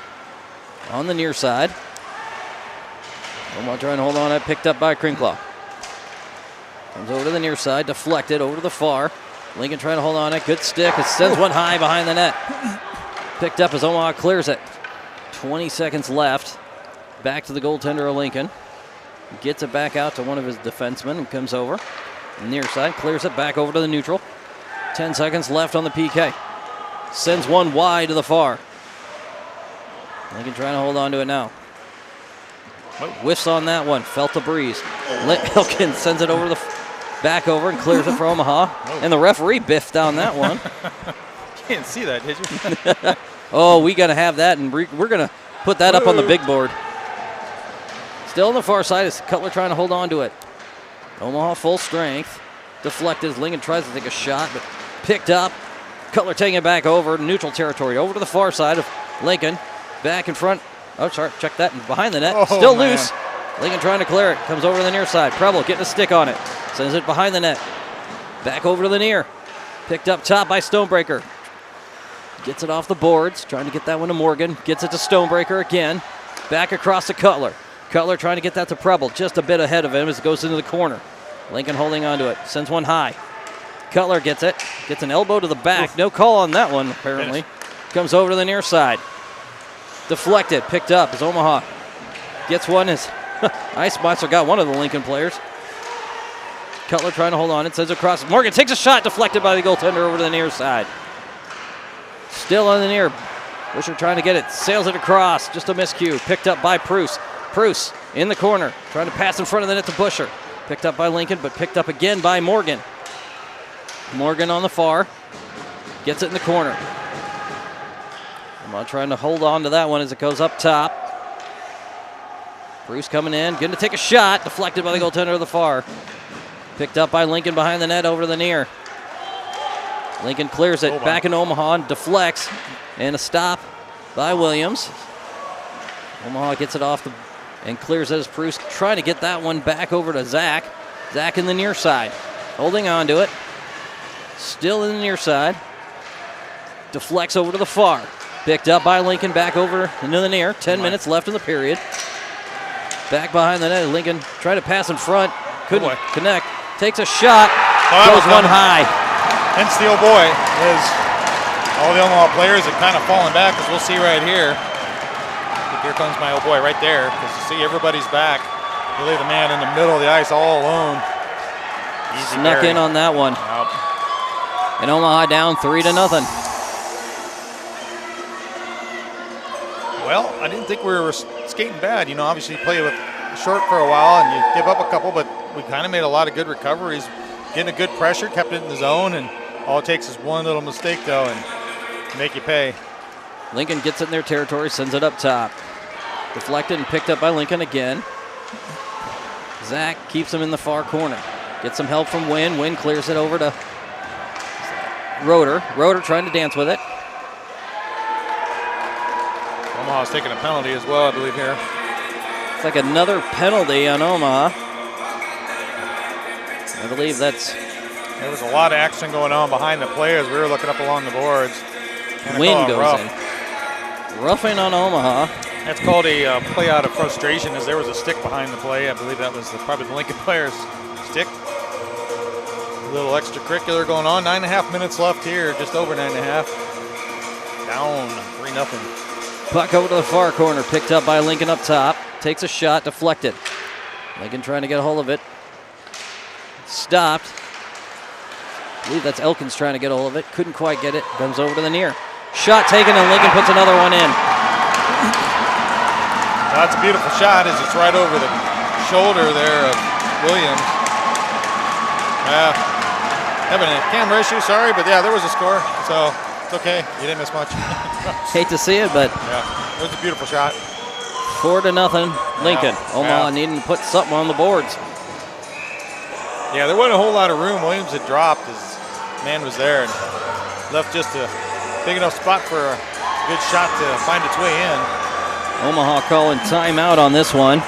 On the near side. Omaha trying to hold on. It picked up by Crinklaw. Comes over to the near side, deflected over to the far. Lincoln trying to hold on it. Good stick. It sends one high behind the net. Picked up as Omaha clears it. 20 seconds left. Back to the goaltender of Lincoln. Gets it back out to one of his defensemen and comes over. Near side, clears it back over to the neutral. 10 seconds left on the PK. Sends one wide to the far. Lincoln trying to hold on to it now. Whiffs on that one. Felt the breeze. Elkins sends it over the back over and clears it for Omaha. And the referee biffed down that one. Can't see that, did you? Oh, we got to have that, and we're going to put that up on the big board. Still on the far side is Cutler trying to hold on to it. Omaha full strength. Deflected as Lincoln tries to take a shot, but picked up. Cutler taking it back over to neutral territory. Over to the far side of Lincoln. Back in front. Oh, sorry, check that. Behind the net. Still loose. Lincoln trying to clear it. Comes over to the near side. Preble getting a stick on it. Sends it behind the net. Back over to the near. Picked up top by Stonebreaker. Gets it off the boards. Trying to get that one to Morgan. Gets it to Stonebreaker again. Back across to Cutler. Cutler trying to get that to Preble. Just a bit ahead of him as it goes into the corner. Lincoln holding on to it. Sends one high. Cutler gets it. Gets an elbow to the back. Oof. No call on that one, apparently. Comes over to the near side. Deflected. Picked up as Omaha gets one as Ice Monster got one of the Lincoln players. Cutler trying to hold on. It sends across. Morgan takes a shot. Deflected by the goaltender over to the near side. Still on the near. Busher trying to get it. Sails it across. Just a miscue. Picked up by Pruce. Pruce in the corner. Trying to pass in front of the net to Busher. Picked up by Lincoln, but picked up again by Morgan. Morgan on the far. Gets it in the corner. Omaha trying to hold on to that one as it goes up top. Bruce coming in. Going to take a shot. Deflected by the goaltender of the far. Picked up by Lincoln behind the net over to the near. Lincoln clears it back in Omaha and deflects. And a stop by Williams. Omaha gets it off and clears it as Bruce trying to get that one back over to Zach. Zach in the near side. Holding on to it. Still in the near side. Deflects over to the far. Picked up by Lincoln back over into the near. 10 minutes left in the period. Back behind the net. Lincoln trying to pass in front. Couldn't connect. Takes a shot. Goes one high. Hence the old boy is all the Omaha players have kind of fallen back, as we'll see right here. Here comes my old boy right there, because you see everybody's back. You leave the man in the middle of the ice all alone. Easy Snuck carry. in on that one. Yep. And Omaha down 3-0. Well, I didn't think we were skating bad. You know, obviously you play with short for a while and you give up a couple, but we kind of made a lot of good recoveries. Getting a good pressure, kept it in the zone, and all it takes is one little mistake, though, and make you pay. Lincoln gets it in their territory, sends it up top. Deflected and picked up by Lincoln again. Zach keeps him in the far corner. Gets some help from Wynn. Wynn clears it over to Roeder. Roeder trying to dance with it. Omaha's taking a penalty as well, I believe, here. It's like another penalty on Omaha. I believe that's... There was a lot of action going on behind the play as we were looking up along the boards. Wynn goes in. Roughing on Omaha. That's called a play out of frustration, as there was a stick behind the play. I believe that was probably the Lincoln player's stick. A little extracurricular going on. 9.5 minutes left here, just over 9.5. Down 3-0. Puck over to the far corner, picked up by Lincoln up top. Takes a shot, deflected. Lincoln trying to get a hold of it. Stopped. I believe that's Elkins trying to get a hold of it. Couldn't quite get it. Comes over to the near. Shot taken, and Lincoln puts another one in. That's a beautiful shot as it's right over the shoulder there of Williams. Having a camera issue, sorry, but yeah, there was a score, so it's okay. You didn't miss much. Hate to see it, but yeah, it was a beautiful shot. 4-0 Lincoln. Yeah, Omaha needing to put something on the boards. Yeah, there wasn't a whole lot of room. Williams had dropped. His man was there and left just a big enough spot for a good shot to find its way in. Omaha calling timeout on this one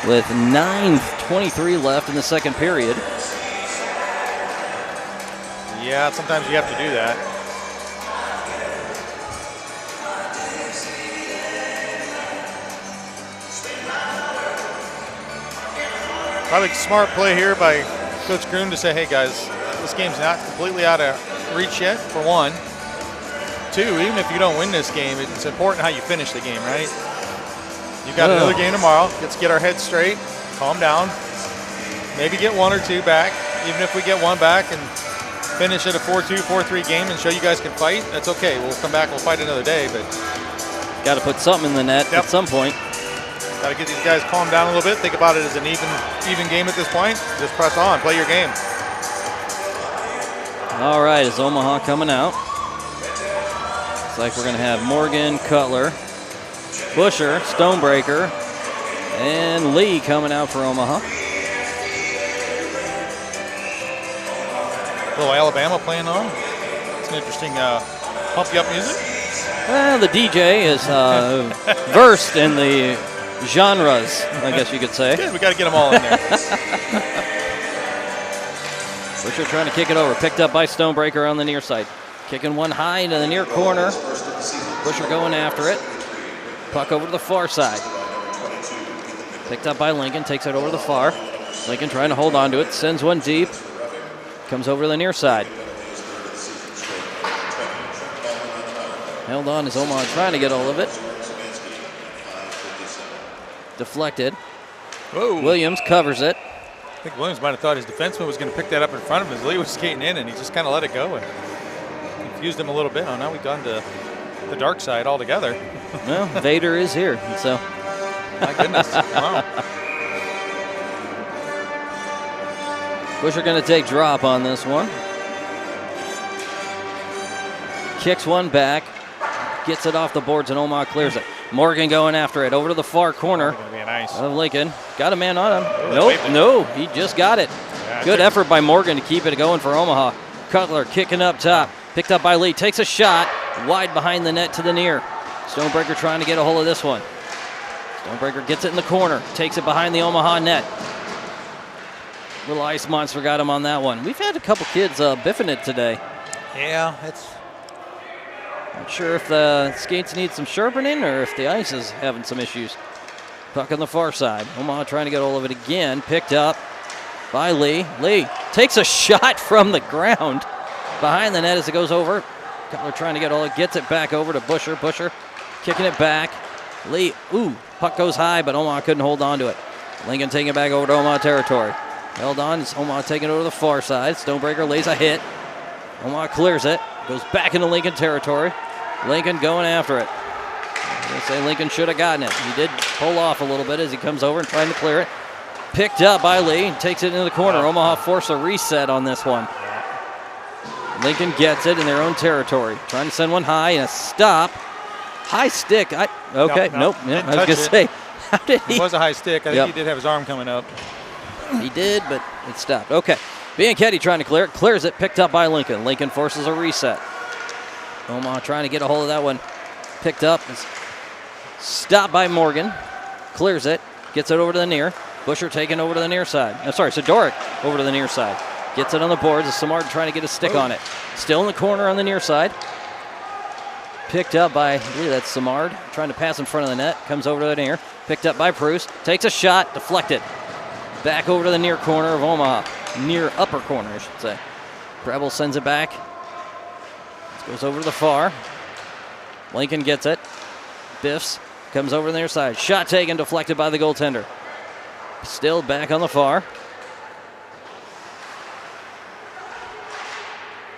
with 9:23 left in the second period. Yeah, sometimes you have to do that. Probably smart play here by Coach Groom to say, hey guys, this game's not completely out of reach yet, for one. Two, even if you don't win this game, it's important how you finish the game, right? You've got another game tomorrow. Let's get our heads straight, calm down, maybe get one or two back. Even if we get one back and finish at a 4-2, 4-3 game and show you guys can fight, that's okay. We'll come back, we'll fight another day, but got to put something in the net at some point. Got to get these guys calmed down a little bit. Think about it as an even game at this point. Just press on, play your game. All right, is Omaha coming out? Looks like we're going to have Morgan, Cutler, Busher, Stonebreaker, and Lee coming out for Omaha. A little Alabama playing on. It's an interesting pump-you-up music. Well, the DJ is versed in the genres, I guess you could say. Good, we got to get them all in there. Busher trying to kick it over. Picked up by Stonebreaker on the near side. Kicking one high into the near corner. Busher going after it. Puck over to the far side. Picked up by Lincoln. Takes it over to the far. Lincoln trying to hold on to it. Sends one deep. Comes over to the near side. Held on as Omaha trying to get all of it. Deflected. Whoa. Williams covers it. I think Williams might have thought his defenseman was going to pick that up in front of him as Lee was skating in, and he just kind of let it go and confused him a little bit. Oh, now we've gone to the dark side altogether. Well, Vader is here, so. My goodness. Wow. Busher going to take drop on this one. Kicks one back. Gets it off the boards, and Omaha clears it. Morgan going after it. Over to the far corner of Lincoln. Got a man on him. Oh, No, he just got it. Yeah, Good effort by Morgan to keep it going for Omaha. Cutler kicking up top. Picked up by Lee. Takes a shot. Wide behind the net to the near. Stonebreaker trying to get a hold of this one. Stonebreaker gets it in the corner. Takes it behind the Omaha net. Little ice monster got him on that one. We've had a couple kids biffing it today. Yeah, it's... Not sure if the skates need some sharpening or if the ice is having some issues. Puck on the far side. Omaha trying to get all of it again. Picked up by Lee. Lee takes a shot from the ground behind the net as it goes over. Cutler trying to get all it. Gets it back over to Busher. Busher kicking it back. Lee, puck goes high, but Omaha couldn't hold on to it. Lincoln taking it back over to Omaha territory. Held on. It's Omaha taking it over to the far side. Stonebreaker lays a hit. Omaha clears it. Goes back into Lincoln territory. Lincoln going after it. I'm going to say Lincoln should have gotten it. He did pull off a little bit as he comes over and trying to clear it. Picked up by Lee. Takes it into the corner. Omaha forced a reset on this one. Lincoln gets it in their own territory. Trying to send one high and a stop. High stick. Nope. Yeah, I was going to say. How did he? It was a high stick. I think he did have his arm coming up. He did, but it stopped. Okay. Bianchetti trying to clear it. Clears it. Picked up by Lincoln. Lincoln forces a reset. Omaha trying to get a hold of that one. Picked up. Stopped by Morgan. Clears it. Gets it over to the near. Busher taking over to the near side. Sidoric over to the near side. Gets it on the boards. Samard trying to get a stick on it. Still in the corner on the near side. Picked up by, I believe that's Samard. Trying to pass in front of the net. Comes over to the near. Picked up by Bruce. Takes a shot. Deflected. Back over to the near corner of Omaha. Near upper corner, I should say. Preble sends it back. Goes over to the far. Lincoln gets it. Biffs. Comes over to the near side. Shot taken, deflected by the goaltender. Still back on the far.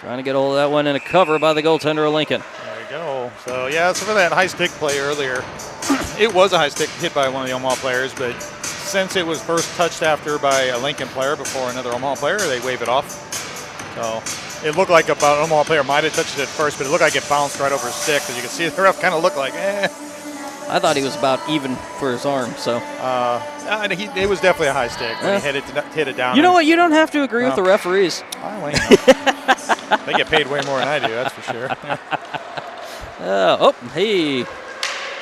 Trying to get a hold of that one and a cover by the goaltender of Lincoln. There you go. So, yeah, so for that high stick play earlier, it was a high stick hit by one of the Omaha players, but since it was first touched after by a Lincoln player before another Omaha player, they wave it off. So it looked like an Omaha player might have touched it at first, but it looked like it bounced right over his stick. As you can see, the ref kind of looked like, I thought he was about even for his arm, so. It was definitely a high stick when he hit it down. You know what? You don't have to agree with the referees. They get paid way more than I do, that's for sure. Hey.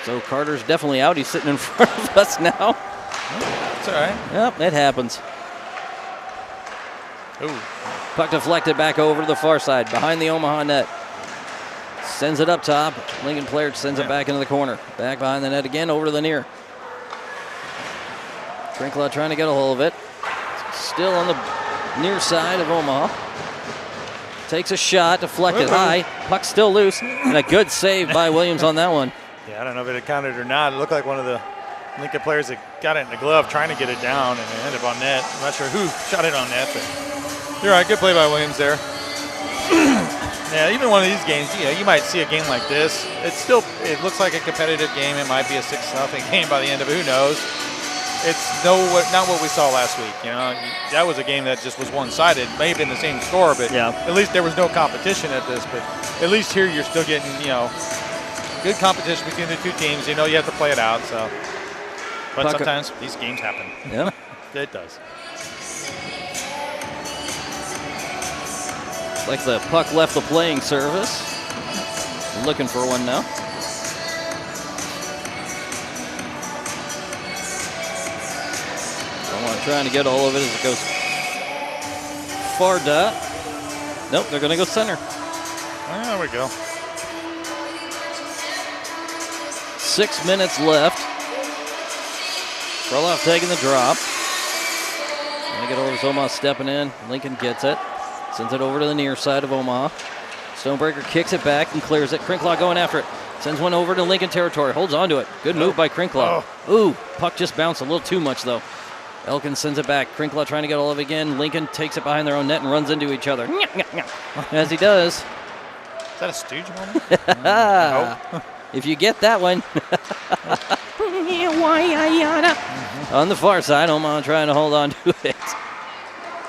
So Carter's definitely out. He's sitting in front of us now. That's all right. Yep, it happens. Ooh. Puck deflected back over to the far side, behind the Omaha net. Sends it up top. Lincoln player sends it back into the corner. Back behind the net again, over to the near. Trinkla trying to get a hold of it. Still on the near side of Omaha. Takes a shot, deflected high. Puck still loose, and a good save by Williams on that one. Yeah, I don't know if it had counted or not. It looked like one of the Lincoln players that got it in the glove trying to get it down, and it ended up on net. I'm not sure who shot it on net, but you're right. Good play by Williams there. Yeah, even one of these games, you might see a game like this. It looks like a competitive game. It might be a 6-0 game by the end of it. Who knows? It's not what we saw last week. That was a game that just was one-sided. May have been the same score, but at least there was no competition at this. But at least here you're still getting, good competition between the two teams. You have to play it out. So, but sometimes these games happen. Yeah, it does. Like the puck left the playing surface. Looking for one now. Trying to get all of it as it goes far dot. Nope, they're going to go center. There we go. 6 minutes left. Frolov taking the drop. Gonna get over to Omaha stepping in. Lincoln gets it. Sends it over to the near side of Omaha. Stonebreaker kicks it back and clears it. Crinklaw going after it. Sends one over to Lincoln territory. Holds on to it. Good move by Crinklaw. Ooh, puck just bounced a little too much though. Elkins sends it back. Crinklaw trying to get all of it again. Lincoln takes it behind their own net and runs into each other. As he does. Is that a Stooge moment? No. If you get that one. On the far side, Omaha trying to hold on to it.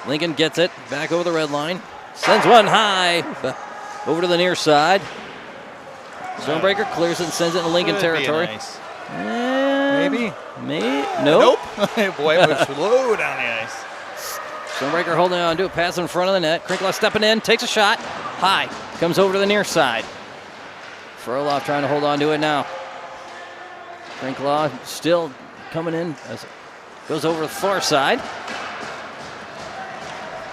Lincoln gets it back over the red line. Sends one high over to the near side. Stonebreaker clears it and sends it to Lincoln territory. Nice. Maybe. Nope. Boy, it was slow down the ice. Stonebreaker holding on to it. Pass in front of the net. Crinklaw stepping in. Takes a shot. High. Comes over to the near side. Frolov trying to hold on to it now. Crinklaw still coming in as it goes over the far side.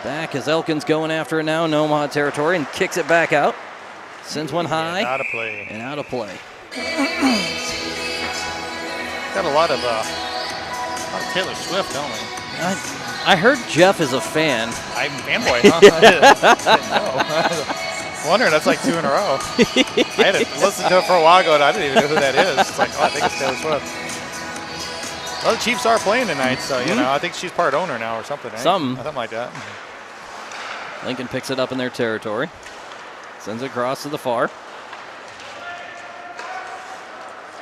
Back as Elkins going after it now in Omaha territory and kicks it back out. Sends one high. And out of play. And out of play. Got a lot of Taylor Swift, don't we? I heard Jeff is a fan. I'm a fanboy, huh? Wondering, that's like 2 in a row. I had to listen to it for a while ago, and I didn't even know who that is. It's like, I think it's Taylor Swift. Well, the Chiefs are playing tonight, so, you know, I think she's part owner now or something, right? Something like that. Lincoln picks it up in their territory. Sends it across to the far.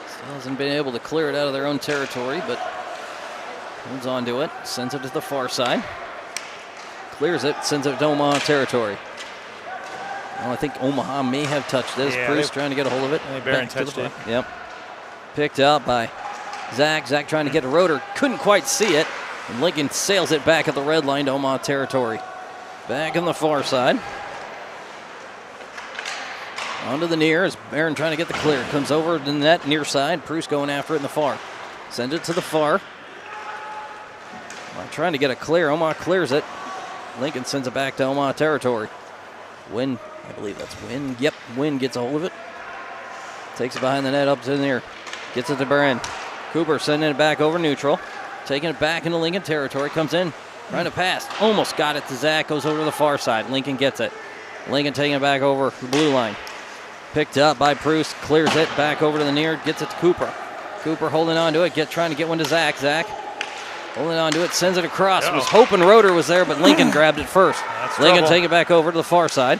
Still hasn't been able to clear it out of their own territory, but holds on to it. Sends it to the far side. Clears it, sends it to Omaha territory. Well, I think Omaha may have touched this. Yeah, Bruce trying to get a hold of it. They barely touched it. Yep. Picked up by Zach. Zach trying to get a rotor. Couldn't quite see it. And Lincoln sails it back at the red line to Omaha territory. Back on the far side. Onto the near as Barron trying to get the clear. Comes over to the net near side. Bruce going after it in the far. Send it to the far. Trying to get a clear. Omaha clears it. Lincoln sends it back to Omaha territory. Wynn, I believe that's Wynn. Yep, Wynn gets a hold of it. Takes it behind the net up to the near. Gets it to Barron. Cooper sending it back over neutral. Taking it back into Lincoln territory. Comes in. Trying to pass. Almost got it to Zach. Goes over to the far side. Lincoln gets it. Lincoln taking it back over the blue line. Picked up by Bruce. Clears it back over to the near. Gets it to Cooper. Cooper holding on to it. Trying to get one to Zach. Zach holding on to it. Sends it across. Was hoping Roeder was there, but Lincoln grabbed it first. Lincoln taking it back over to the far side.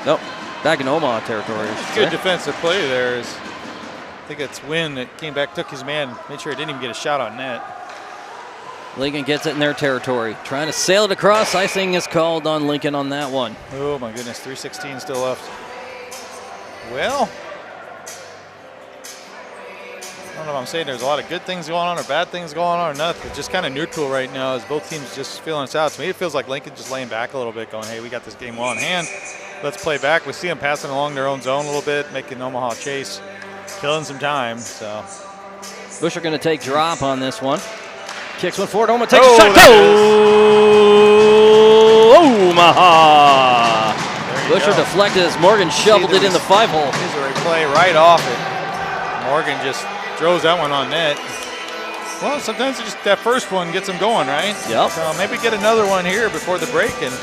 Nope. Back in Omaha territory. Good defensive play there. I think it's Wynn that came back, took his man, made sure he didn't even get a shot on net. Lincoln gets it in their territory. Trying to sail it across. Icing is called on Lincoln on that one. Oh, my goodness. 3:16 still left. Well, I don't know if I'm saying there's a lot of good things going on or bad things going on or nothing. It's just kind of neutral right now as both teams just feeling us out. To me, it feels like Lincoln just laying back a little bit, going, hey, we got this game well in hand. Let's play back. We see them passing along their own zone a little bit, making Omaha chase, killing some time. So Busher going to take drop on this one. Kicks one forward. Omaha takes a shot. Omaha. Busher deflected as Morgan shoveled it in the 5-hole. Here's a replay right off it. Morgan just throws that one on net. Well, sometimes just that first one gets them going, right? Yep. So maybe get another one here before the break, and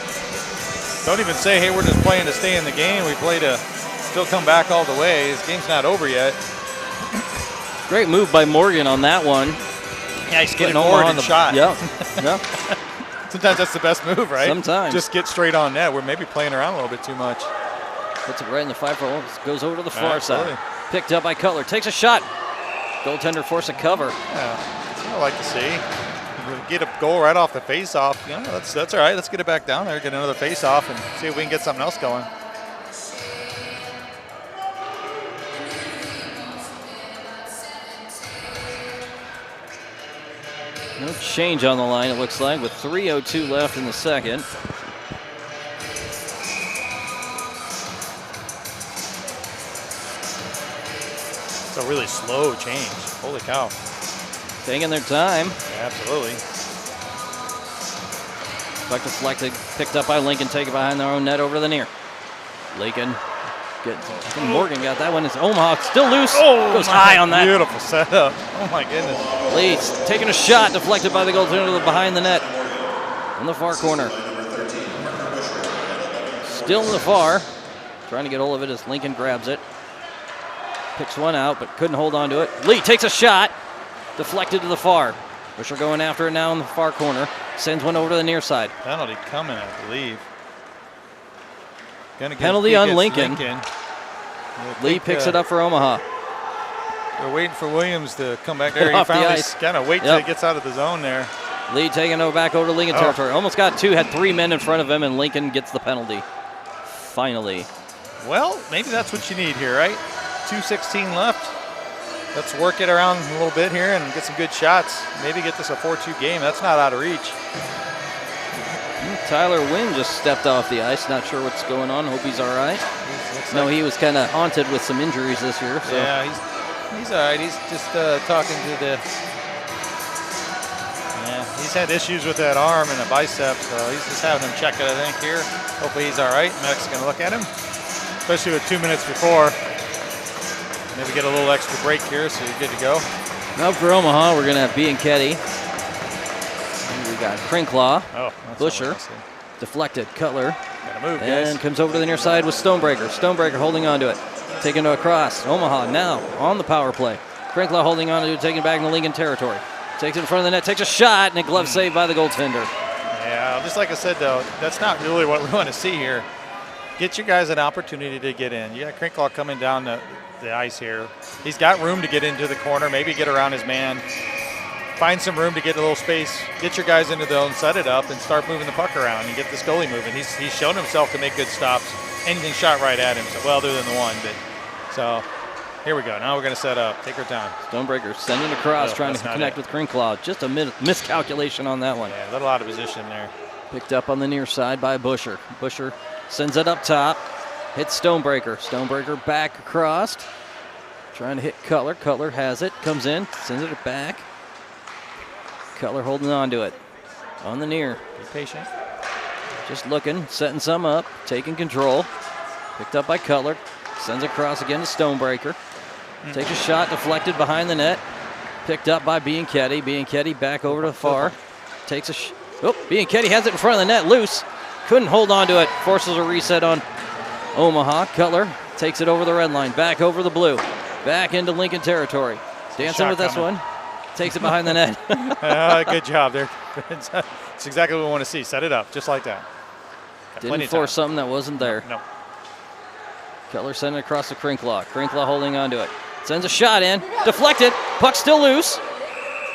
don't even say, hey, we're just playing to stay in the game. We play to still come back all the way. This game's not over yet. Great move by Morgan on that one. Yeah, he's getting forward and shot. Yep. Yep. Sometimes that's the best move, right? Sometimes. Just get straight on net. We're maybe playing around a little bit too much. Puts it right in the 5-hole. Goes over to the far side. Picked up by Cutler. Takes a shot. Goaltender forced a cover. Yeah, that's what I like to see. Get a goal right off the face-off. You know, that's all right. Let's get it back down there, get another face-off, and see if we can get something else going. No change on the line, it looks like, with 3:02 left in the second. It's a really slow change. Holy cow. Taking their time. Yeah, absolutely. Puck deflected, picked up by Lincoln, taken behind their own net over the near. Lincoln. Morgan got that one. It's Omaha still loose. Goes high on that. Beautiful setup. Oh my goodness. Lee's taking a shot, deflected by the goaltender behind the net. In the far corner. Still in the far. Trying to get hold of it as Lincoln grabs it. Picks one out, but couldn't hold on to it. Lee takes a shot. Deflected to the far. Busher going after it now in the far corner. Sends one over to the near side. Penalty coming, I believe. Penalty on Lincoln. Lee picks it up for Omaha. They're waiting for Williams to come back there. He finally kind of wait till he gets out of the zone there. Lee taking it back over to Lincoln territory. Almost got two, had 3 men in front of him, and Lincoln gets the penalty. Finally. Well, maybe that's what you need here, right? 2:16 left. Let's work it around a little bit here and get some good shots. Maybe get this a 4-2 game. That's not out of reach. Tyler Wynn just stepped off the ice. Not sure what's going on. Hope he's all right. He was kind of haunted with some injuries this year. So. Yeah, he's all right. He's just talking to the. Yeah, he's had issues with that arm and a bicep, so he's just having him check it, I think, here. Hopefully he's all right. Mac's going to look at him, especially with 2 minutes before. Maybe get a little extra break here, so you're good to go. Now for Omaha, we're going to have Bianchetti. We got Crinklaw, Busher, deflected, Cutler, move, and comes over to the near side with Stonebreaker. Stonebreaker holding on to it, taking it across. Omaha now on the power play. Crinklaw holding on to it, taking it back into Lincoln territory. Takes it in front of the net, takes a shot, and a glove save by the goaltender. Yeah, just like I said, though, that's not really what we want to see here. Get your guys an opportunity to get in. You got Crinklaw coming down the ice here. He's got room to get into the corner, maybe get around his man. Find some room to get a little space, get your guys into the zone, set it up, and start moving the puck around and get this goalie moving. He's shown himself to make good stops. Anything shot right at him, so, well, other than the one. But so here we go. Now we're going to set up. Take our time. Stonebreaker sending across, trying to connect with Crinklaw. Just a miscalculation on that one. Yeah, a little out of position there. Picked up on the near side by Busher. Busher sends it up top, hits Stonebreaker. Stonebreaker back across, trying to hit Cutler. Cutler has it, comes in, sends it back. Cutler holding on to it. On the near. Be patient. Just looking, setting some up, taking control. Picked up by Cutler. Sends it across again to Stonebreaker. Takes a shot, deflected behind the net. Picked up by Bianchetti. Bianchetti back over to the far. Takes a Bianchetti has it in front of the net, loose. Couldn't hold on to it. Forces a reset on Omaha. Cutler takes it over the red line, back over the blue. Back into Lincoln territory. Dancing with this one. Takes it behind the net. Good job there. It's exactly what we want to see. Set it up, just like that. Didn't force something that wasn't there. No. Cutler sending it across to Crinklaw. Crinklaw holding on to it. Sends a shot in. Deflected. Puck still loose.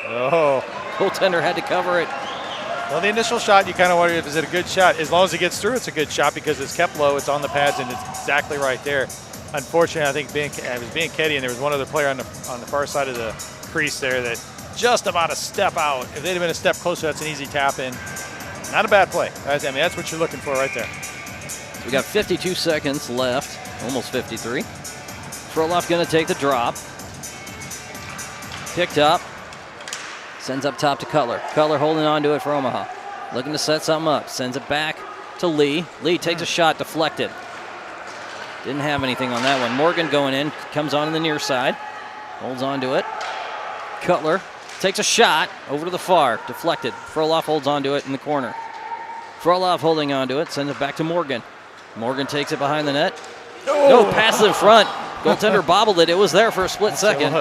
Oh. Goaltender had to cover it. Well, the initial shot, you kind of wonder if is it a good shot. As long as it gets through, it's a good shot because it's kept low. It's on the pads, and it's exactly right there. Unfortunately, I think it was Bianchetti, and there was one other player on the far side of the crease there that just about a step out. If they'd have been a step closer, that's an easy tap in. Not a bad play. That's what you're looking for right there. We got 52 seconds left, almost 53. Frolov going to take the drop. Picked up. Sends up top to Cutler. Cutler holding on to it for Omaha. Looking to set something up. Sends it back to Lee. Lee takes a shot, deflected. Didn't have anything on that one. Morgan going in, comes on the near side. Holds on to it. Cutler takes a shot over to the far, deflected. Frolov holds on to it in the corner. Frolov holding on to it, sends it back to Morgan. Morgan takes it behind the net. No, passes in front. Goaltender bobbled it. It was there for a split second.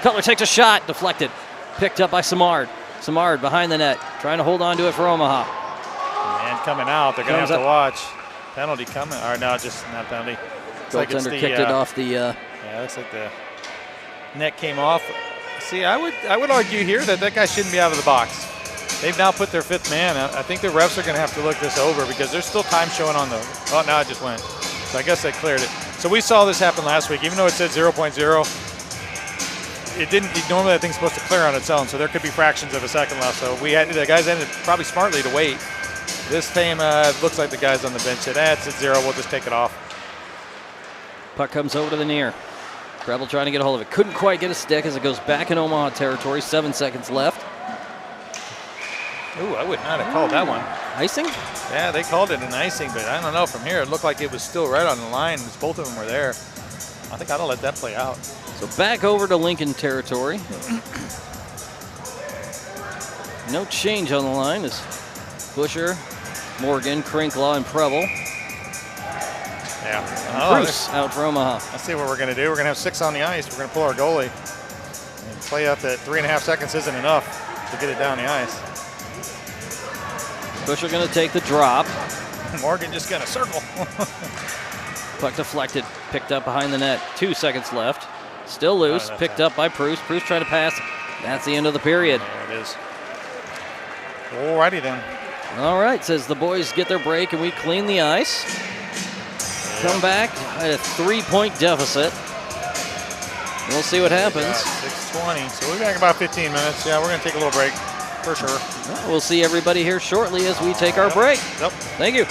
Cutler takes a shot, deflected. Picked up by Samard. Samard behind the net, trying to hold on to it for Omaha. Man coming out. They're going to have to watch. Penalty coming. Or no, just not penalty. Goaltender kicked it off the... Yeah, looks like the net came off. See, I would argue here that guy shouldn't be out of the box. They've now put their fifth man. I think the refs are going to have to look this over because there's still time showing on the... Oh, now it just went. So I guess they cleared it. So we saw this happen last week. Even though it said 0.0, it didn't. Normally that thing's supposed to clear on its own, so there could be fractions of a second left. So the guys ended probably smartly to wait. This time looks like the guys on the bench said, it's at 0, we'll just take it off. Puck comes over to the near. Preble trying to get a hold of it. Couldn't quite get a stick as it goes back in Omaha territory. 7 seconds left. Ooh, I would not have called that one. Icing? Yeah, they called it an icing, but I don't know. From here, it looked like it was still right on the line. Both of them were there. I think I ought to let that play out. So back over to Lincoln territory. No change on the line as Busher, Morgan, Crinklaw, and Preble. Yeah. Bruce out for Omaha. Let's see what we're going to do. We're going to have 6 on the ice. We're going to pull our goalie and play out that 3.5 seconds isn't enough to get it down the ice. Busher going to take the drop. Morgan just going to circle. Puck deflected, picked up behind the net. 2 seconds left. Still loose, picked up by Bruce. Bruce trying to pass. That's the end of the period. There it is. Alrighty then. All right, says the boys get their break and we clean the ice. Come back at a 3-point deficit. We'll see what happens. 6:20, so we'll be back in about 15 minutes. Yeah, we're going to take a little break for sure. Well, we'll see everybody here shortly as we take our break. Yep. Thank you.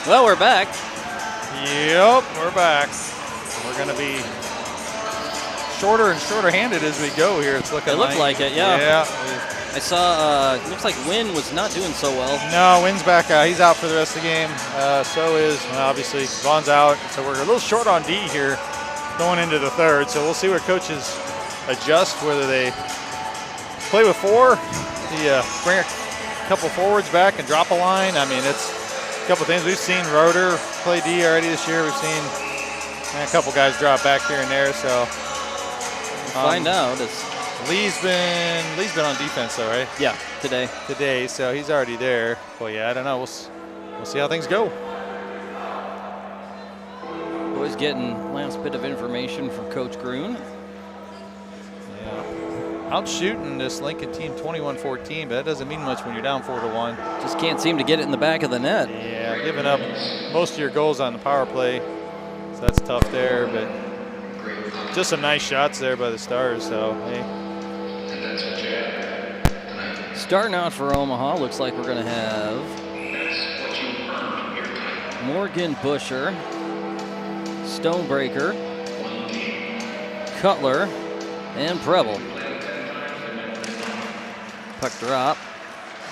Well, we're back. Yep, we're back. We're going to be shorter and shorter handed as we go here. It's looking It looked like it, yeah. Yeah. I saw, it looks like Wynn was not doing so well. No, Wynn's back. He's out for the rest of the game. So is, obviously, Vaughn's out. So we're a little short on D here going into the third. So we'll see what coaches adjust, whether they play with 4, bring a couple forwards back and drop a line. I mean, it's a couple things. We've seen Roeder play D already this year. We've seen a couple guys drop back here and there. So we'll find out. Lee's been on defense though, right? Yeah, today. Today, so he's already there. Well, yeah, I don't know. We'll see how things go. Boys getting last bit of information from Coach Gruen. Yeah, out shooting this Lincoln team 21-14, but that doesn't mean much when you're down 4-1. Just can't seem to get it in the back of the net. Yeah, giving up most of your goals on the power play, so that's tough there. But just some nice shots there by the Stars. So hey. Starting out for Omaha, looks like we're going to have Morgan Busher, Stonebreaker, Cutler, and Preble. Puck drop.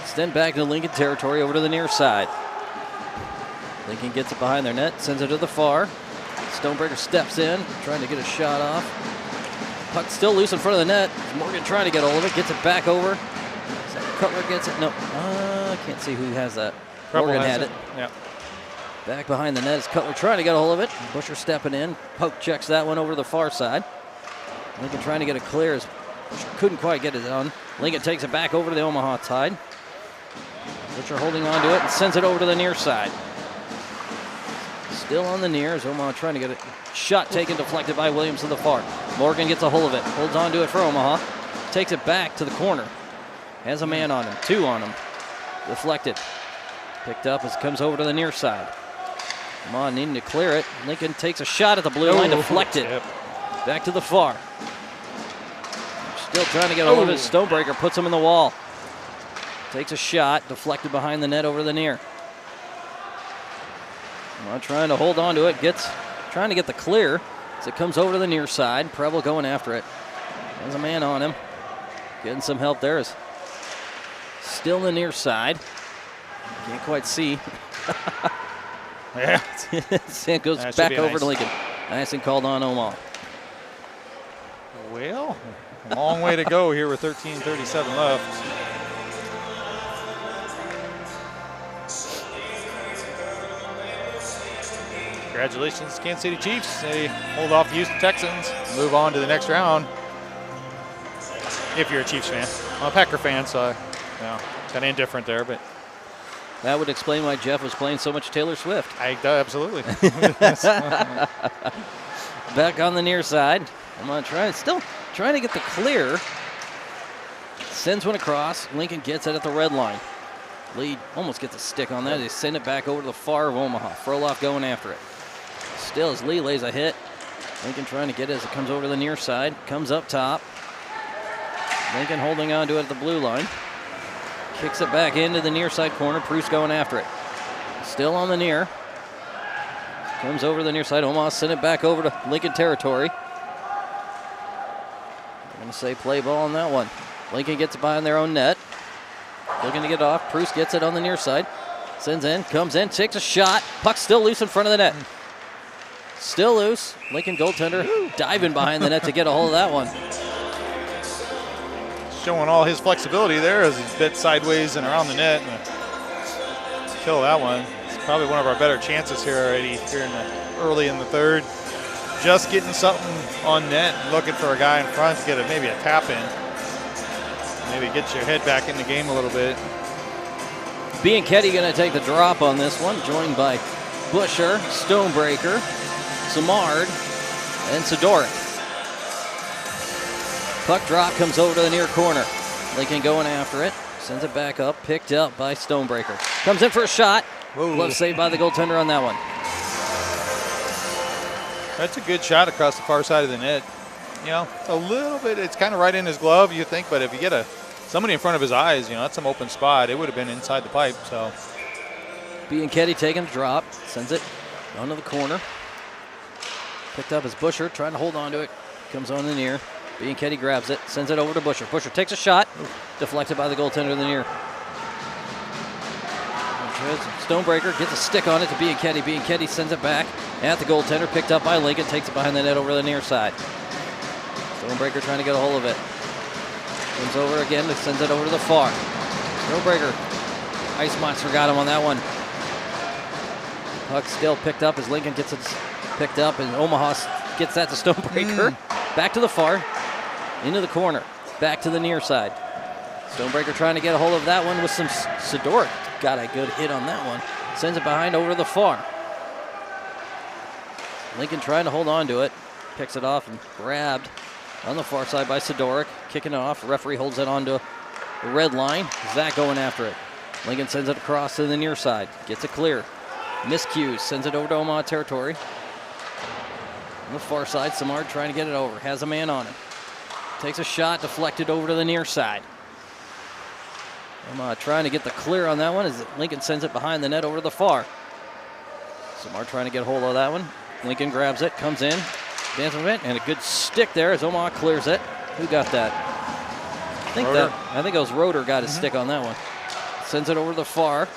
Extend back to Lincoln territory over to the near side. Lincoln gets it behind their net, sends it to the far. Stonebreaker steps in, trying to get a shot off. Puck still loose in front of the net. Morgan trying to get a hold of it, gets it back over. Cutler gets it. No, I can't see who has that. Morgan had it. Yeah. Back behind the net is Cutler trying to get a hold of it. Busher stepping in. Poke checks that one over to the far side. Lincoln trying to get it clear as Busher couldn't quite get it done. Lincoln takes it back over to the Omaha side. Busher holding on to it and sends it over to the near side. Still on the near as Omaha trying to get it. Shot taken, deflected by Williams to the far. Morgan gets a hold of it. Holds on to it for Omaha. Takes it back to the corner. Has a man on him, 2 on him. Deflected. Picked up as it comes over to the near side. Come on, needing to clear it. Lincoln takes a shot at the blue line, deflected. Yep. Back to the far. Still trying to get a hold of it. Stonebreaker puts him in the wall. Takes a shot, deflected behind the net over the near. Come on, trying to hold on to it. Trying to get the clear as it comes over to the near side. Preble going after it. There's a man on him. Getting some help there. Still the near side. Can't quite see. Yeah. It goes back over to Lincoln. Nice and called on Omaha. Well, a long way to go here with 13:37 left. Congratulations, Kansas City Chiefs. They hold off the Houston Texans, move on to the next round. If you're a Chiefs fan. I'm a Packer fan, so kind of indifferent there, but that would explain why Jeff was playing so much Taylor Swift. Absolutely. Back on the near side. I'm on still trying to get the clear. Sends one across. Lincoln gets it at the red line. Lee almost gets a stick on that. They send it back over to the far of Omaha. Furloff going after it. Still as Lee lays a hit. Lincoln trying to get it as it comes over to the near side. Comes up top. Lincoln holding on to it at the blue line. Kicks it back into the near side corner. Proust going after it. Still on the near. Comes over to the near side. Omaha sent it back over to Lincoln territory. I'm going to say play ball on that one. Lincoln gets it behind their own net. Looking to get off. Proust gets it on the near side. Sends in, comes in, takes a shot. Puck still loose in front of the net. Still loose. Lincoln goaltender diving behind the net to get a hold of that one. Showing all his flexibility there as he's bit sideways and around the net. Kill that one. It's probably one of our better chances here already here early in the third. Just getting something on net and looking for a guy in front to get maybe a tap in. Maybe get your head back in the game a little bit. Bianchetti going to take the drop on this one, joined by Busher, Stonebreaker, Samard, and Sidoric. Puck drop comes over to the near corner. Lincoln going after it. Sends it back up. Picked up by Stonebreaker. Comes in for a shot. Glove saved by the goaltender on that one. That's a good shot across the far side of the net. You know, a little bit, it's kind of right in his glove, you think, but if you get somebody in front of his eyes, you know, that's some open spot. It would have been inside the pipe, so. Bianchetti taking a drop, sends it onto the corner. Picked up as Busher, trying to hold on to it. Comes on the near. Bianchetti grabs it, sends it over to Busher. Busher takes a shot, deflected by the goaltender in the near. Stonebreaker gets a stick on it to Bianchetti. Bianchetti sends it back at the goaltender, picked up by Lincoln, takes it behind the net over the near side. Stonebreaker trying to get a hold of it. Comes over again, sends it over to the far. Stonebreaker, Ice Monster got him on that one. Puck still picked up as Lincoln gets it picked up, and Omaha gets that to Stonebreaker. Back to the far, into the corner, back to the near side. Stonebreaker trying to get a hold of that one with some Sidoric. Got a good hit on that one. Sends it behind over to the far. Lincoln trying to hold on to it. Picks it off and grabbed on the far side by Sidoric. Kicking it off. Referee holds it onto the red line. Zach going after it. Lincoln sends it across to the near side. Gets it clear. Miscues. Sends it over to Omaha territory. On the far side, Samard trying to get it over. Has a man on him. Takes a shot. Deflected over to the near side. Omaha trying to get the clear on that one as Lincoln sends it behind the net over to the far. Samard trying to get a hold of that one. Lincoln grabs it, comes in, dances with it, and a good stick there as Omaha clears it. Who got that? I think it was Roeder got his stick on that one. Sends it over to the far.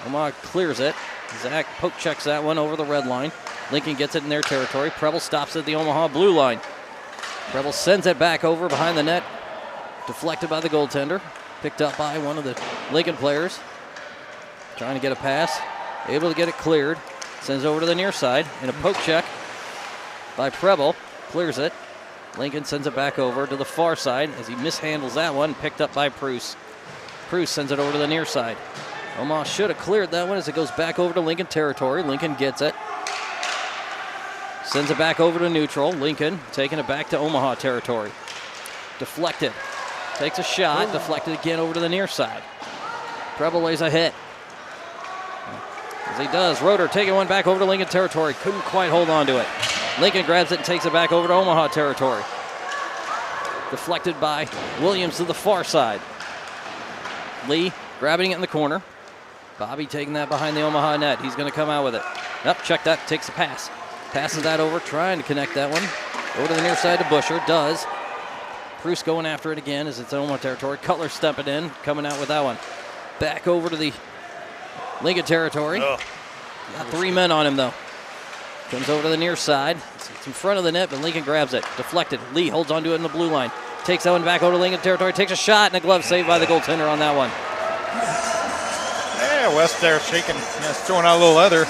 Omaha clears it. Zach poke checks that one over the red line. Lincoln gets it in their territory. Preble stops at the Omaha blue line. Preble sends it back over behind the net. Deflected by the goaltender. Picked up by one of the Lincoln players. Trying to get a pass. Able to get it cleared. Sends it over to the near side. And a poke check by Preble. Clears it. Lincoln sends it back over to the far side as he mishandles that one. Picked up by Pruce. Pruce sends it over to the near side. Omaha should have cleared that one as it goes back over to Lincoln territory. Lincoln gets it. Sends it back over to neutral. Lincoln taking it back to Omaha territory. Deflected. Takes a shot. Deflected again over to the near side. Preble lays a hit. As he does, Roeder taking one back over to Lincoln territory. Couldn't quite hold on to it. Lincoln grabs it and takes it back over to Omaha territory. Deflected by Williams to the far side. Lee grabbing it in the corner. Bobby taking that behind the Omaha net. He's going to come out with it. Yep, check that. Takes the pass. Passes that over, trying to connect that one. Over to the near side to Busher. Does. Pruce going after it again as it's Omaha territory. Cutler stepping in, coming out with that one. Back over to the Lincoln territory. Got three men on him, though. Comes over to the near side. It's in front of the net, but Lincoln grabs it. Deflected. Lee holds onto it in the blue line. Takes that one back over to Lincoln territory. Takes a shot, and a glove saved by the goaltender on that one. Yeah, West there shaking. Yeah, throwing out a little leather.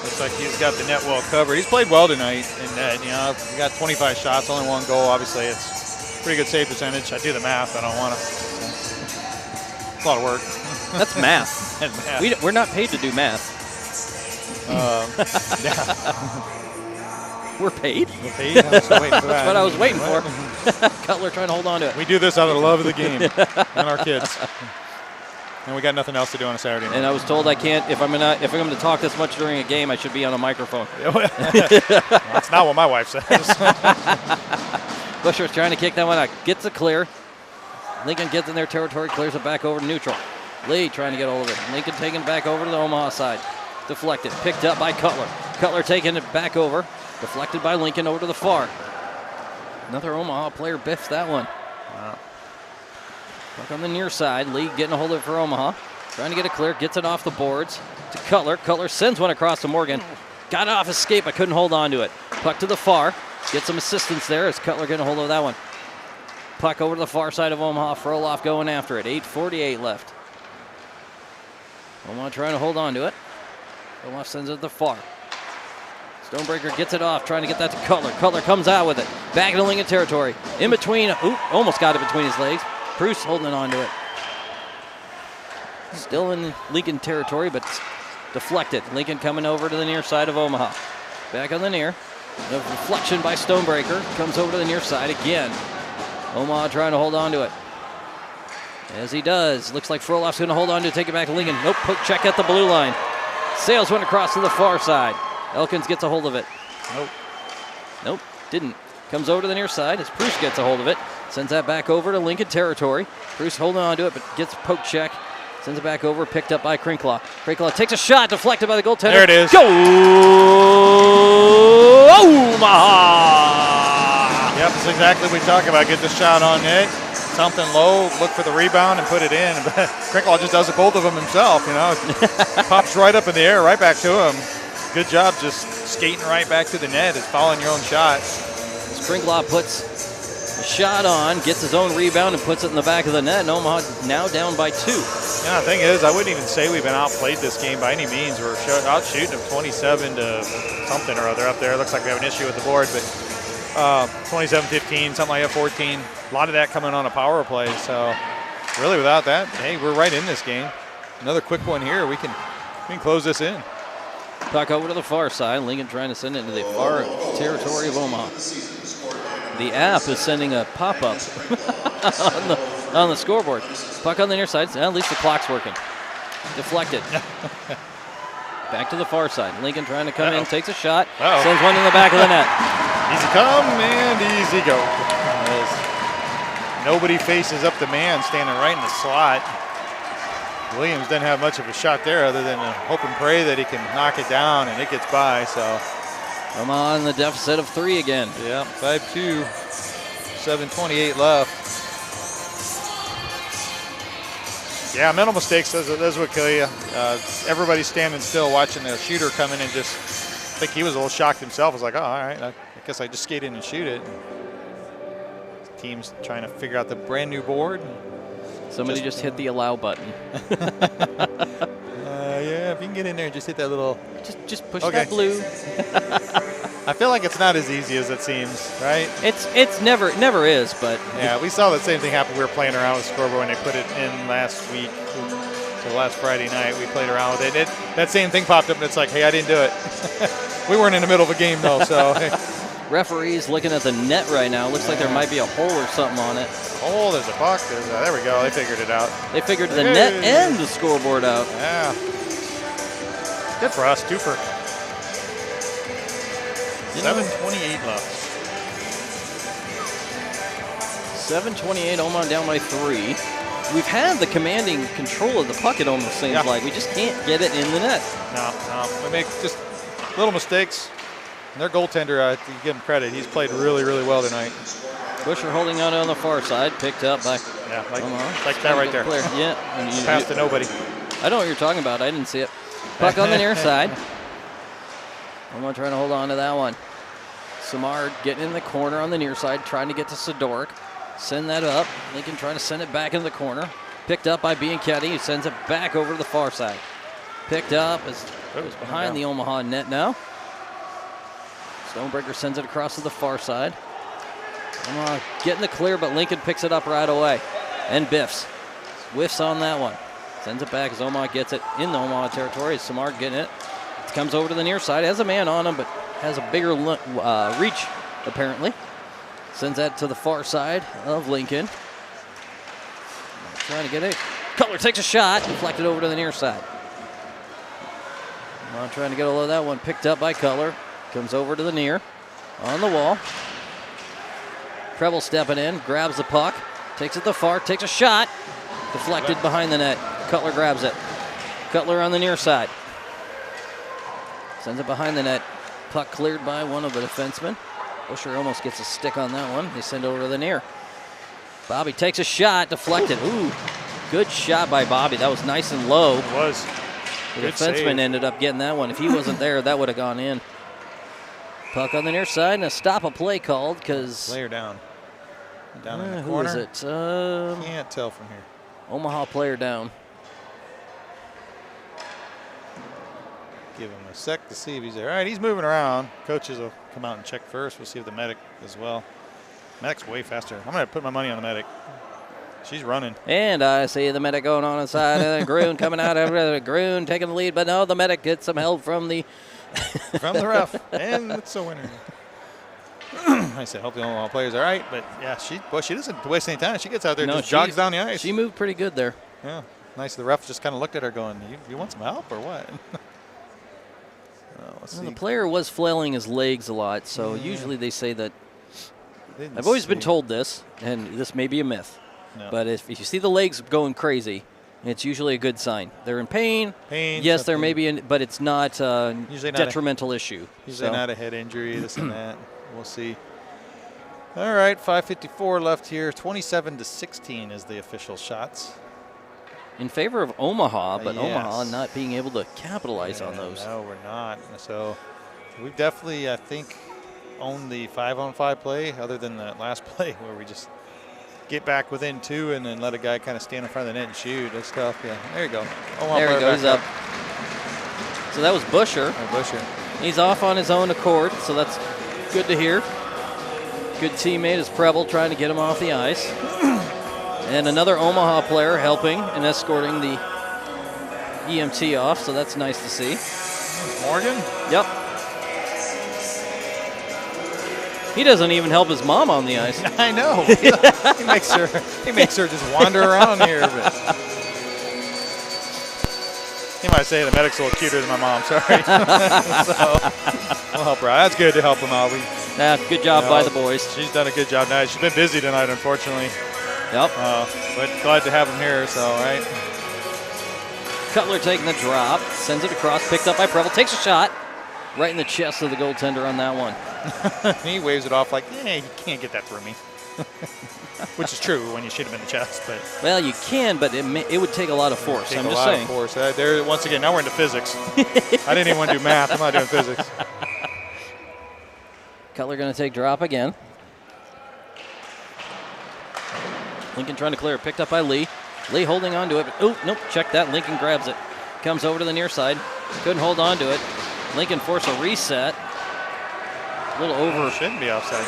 Looks like he's got the net well covered. He's played well tonight, and he got 25 shots, only one goal. Obviously, it's pretty good save percentage. I do the math. I don't want to. It's a lot of work. That's math. Math. We're not paid to do math. Yeah. We're paid? We're paid? I was waiting for that. That's what I was waiting for. Cutler trying to hold on to it. We do this out of the love of the game and our kids. And we got nothing else to do on a Saturday night. And I was told I can't, if I'm going to talk this much during a game, I should be on a microphone. That's not what my wife says. Busher's trying to kick that one out. Gets it clear. Lincoln gets in their territory, clears it back over to neutral. Lee trying to get hold of it. Lincoln taking it back over to the Omaha side. Deflected. Picked up by Cutler. Cutler taking it back over. Deflected by Lincoln over to the far. Another Omaha player biffs that one. Wow. Back on the near side. Lee getting a hold of it for Omaha. Trying to get it clear. Gets it off the boards to Cutler. Cutler sends one across to Morgan. Got it off escape. I couldn't hold on to it. Puck to the far. Get some assistance there as Cutler getting a hold of that one. Puck over to the far side of Omaha. Froloff going after it. 8:48 left. Omaha trying to hold on to it. Froloff sends it to the far. Stonebreaker gets it off, trying to get that to Cutler. Cutler comes out with it. Back into Lincoln territory. In between. Almost got it between his legs. Pruce holding on to it. Still in Lincoln territory, but deflected. Lincoln coming over to the near side of Omaha. Back on the near. The reflection by Stonebreaker. Comes over to the near side again. Omaha trying to hold on to it. As he does. Looks like Froloff's going to hold on to it. Take it back to Lincoln. Nope. Poke check at the blue line. Sails went across to the far side. Elkins gets a hold of it. Nope. Didn't. Comes over to the near side as Pruce gets a hold of it. Sends that back over to Lincoln territory. Bruce holding on to it, but gets a poke check. Sends it back over, picked up by Crinklaw. Crinklaw takes a shot, deflected by the goaltender. There it is. Go! Omaha! Yep, that's exactly what we talk about. Get the shot on net, something low, look for the rebound, and put it in. But Crinklaw just does it, both of them himself, you know. Pops right up in the air, right back to him. Good job just skating right back to the net. It's following your own shot. Crinklaw puts the shot on, gets his own rebound, and puts it in the back of the net. And Omaha now down by 2. Yeah, the thing is, I wouldn't even say we've been outplayed this game by any means. We're out shooting them 27 to something or other up there. Looks like we have an issue with the board, but 27-15, something like that, 14. A lot of that coming on a power play. So really, without that, hey, we're right in this game. Another quick one here. We can close this in. Puck over to the far side. Lincoln trying to send it into the far territory of Omaha. The app is sending a pop-up on the scoreboard. Puck on the near side. At least the clock's working. Deflected. Back to the far side. Lincoln trying to come in, takes a shot, sends one in the back of the net. Easy come and easy go. As nobody faces up the man standing right in the slot. Williams didn't have much of a shot there other than a hope and pray that he can knock it down and it gets by. So Omaha in the deficit of 3 again. Yeah, 5-2, 7:28 left. Yeah, mental mistakes, that's what kill you. Everybody's standing still watching the shooter come in and just, I think he was a little shocked himself. Was like, oh, all right, I guess I just skate in and shoot it. The team's trying to figure out the brand new board. Somebody just hit the allow button. Yeah, if you can get in there and just hit that little. Just push that blue. I feel like it's not as easy as it seems, right? It never is, but. Yeah, we saw the same thing happen. We were playing around with scoreboard when they put it in last week. So last Friday night, we played around with it. That same thing popped up, and it's like, hey, I didn't do it. We weren't in the middle of a game, though, so. Referee's looking at the net right now. Looks like there might be a hole or something on it. Oh, there's a puck. There we go. They figured it out. They figured the net and the scoreboard out. Yeah. Good for us. 2 for 7:28 left. 7:28. Omaha down by 3. We've had the commanding control of the puck. It almost seems like we just can't get it in the net. No. We make just little mistakes. And their goaltender, to give him credit, he's played really, really well tonight. Busher holding on the far side, picked up by like that right there. Player. Yeah. Pass to nobody. I know what you're talking about. I didn't see it. Puck on the near side. Omaha trying to hold on to that one. Samard getting in the corner on the near side, trying to get to Sidoric. Send that up. Lincoln trying to send it back into the corner. Picked up by Bianchetti, who sends it back over to the far side. Picked up as it was behind the Omaha net now. Stonebreaker sends it across to the far side. Omaha getting the clear, but Lincoln picks it up right away. And biffs. Whiffs on that one. Sends it back as Omaha gets it in the Omaha territory. As Samard getting it. Comes over to the near side. Has a man on him, but has a bigger reach, apparently. Sends that to the far side of Lincoln. Trying to get it. Cutler takes a shot. Deflected over to the near side. Omaha trying to get a load of that one. Picked up by Cutler. Comes over to the near. On the wall. Preble stepping in. Grabs the puck. Takes it the far. Takes a shot. Deflected behind the net. Cutler grabs it. Cutler on the near side. Sends it behind the net. Puck cleared by one of the defensemen. Busher almost gets a stick on that one. They send it over to the near. Bobby takes a shot. Deflected. Ooh, good shot by Bobby. That was nice and low. It was. The defenseman ended up getting that one. If he wasn't there, that would have gone in. Puck on the near side, and a stop a play called because. Player down. Down in the Who corner. is it? Can't tell from here. Omaha player down. Give him a sec to see if he's there. All right, he's moving around. Coaches will come out and check first. We'll see if the medic as well. Medic's way faster. I'm going to put my money on the medic. She's running. And I see the medic going on inside, and then Groon coming out over Groon taking the lead, but no, the medic gets some help from the ref, and it's a winner. I said, hope the Omaha players are all right, but yeah, she doesn't waste any time. She gets out there and just jogs down the ice. She moved pretty good there. Yeah, nice. The ref just kind of looked at her going, you want some help or what? The player was flailing his legs a lot, so usually they say that I've always been told this, and this may be a myth, but if you see the legs going crazy, it's usually a good sign. They're in pain. Yes, there may be, but it's not a detrimental issue. Usually not a head injury, this and that. We'll see. All right, 5:54 left here. 27-16 is the official shots. In favor of Omaha, but Omaha not being able to capitalize on those. No, we're not. So we've definitely, I think, owned the 5-on-5 play, other than the last play where we just get back within 2 and then let a guy kind of stand in front of the net and shoot. That's tough. Yeah, there you go. There he goes up. So that was Busher. Busher. He's off on his own accord, so that's good to hear. Good teammate is Preble trying to get him off the ice. And another Omaha player helping and escorting the EMT off, so that's nice to see. Morgan? Yep. He doesn't even help his mom on the ice. I know. he makes her just wander around here. But he might say the medic's a little cuter than my mom. Sorry. So we'll help her out. That's good to help him out. Good job by the boys. She's done a good job tonight. She's been busy tonight, unfortunately. Yep. But glad to have him here. So right. Cutler taking the drop, sends it across, picked up by Preble, takes a shot right in the chest of the goaltender on that one. He waves it off like, you can't get that through me. Which is true when you shoot him in the chest. But well, you can, but it would take a lot of force. I'm just saying. Force. There, once again, now we're into physics. I didn't even want to do math. I'm not doing physics. Cutler going to take drop again. Lincoln trying to clear it, picked up by Lee. Lee holding on to it. Oh, nope, check that. Lincoln grabs it. Comes over to the near side. Couldn't hold on to it. Lincoln forced a reset. A little over. Shouldn't be offside.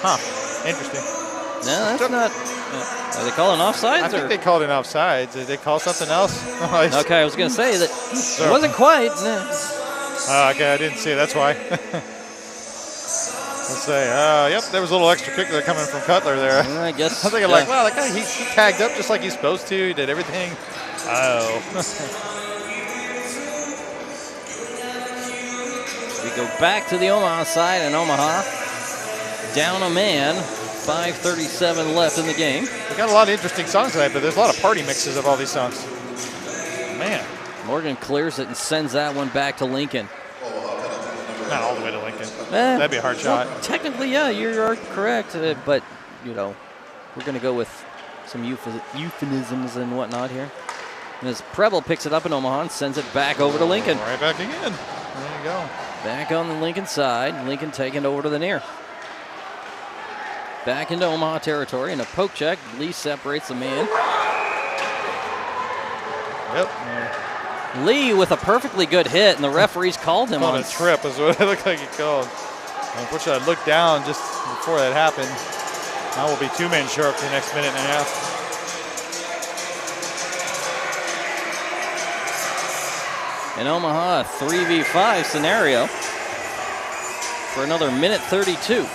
Huh, interesting. No, that's not. Are they calling offsides? I think they called it offsides. Did they call something else? Okay, I was going to say that it wasn't quite. No. Okay, I didn't see it. That's why. Let's say, yep, there was a little extra kick there coming from Cutler there. I guess. I'm thinking like, wow, that guy, he tagged up just like he's supposed to. He did everything. Oh. We go back to the Omaha side, and Omaha down a man. 5:37 left in the game. We got a lot of interesting songs tonight, but there's a lot of party mixes of all these songs. Man. Morgan clears it and sends that one back to Lincoln. Not all the way to Lincoln. That'd be a hard shot. Technically, yeah, you are correct. But, we're going to go with some euphemisms and whatnot here. And as Preble picks it up in Omaha and sends it back over to Lincoln. Right back again. There you go. Back on the Lincoln side. Lincoln taking it over to the near. Back into Omaha territory. And a poke check. Lee separates the man. Yep. Lee with a perfectly good hit, and the referees called him on a trip is what it looked like he called. Unfortunately, I looked down just before that happened. Now we'll be 2 men short for the next minute and a half. In Omaha, a 3v5 scenario for another minute 32.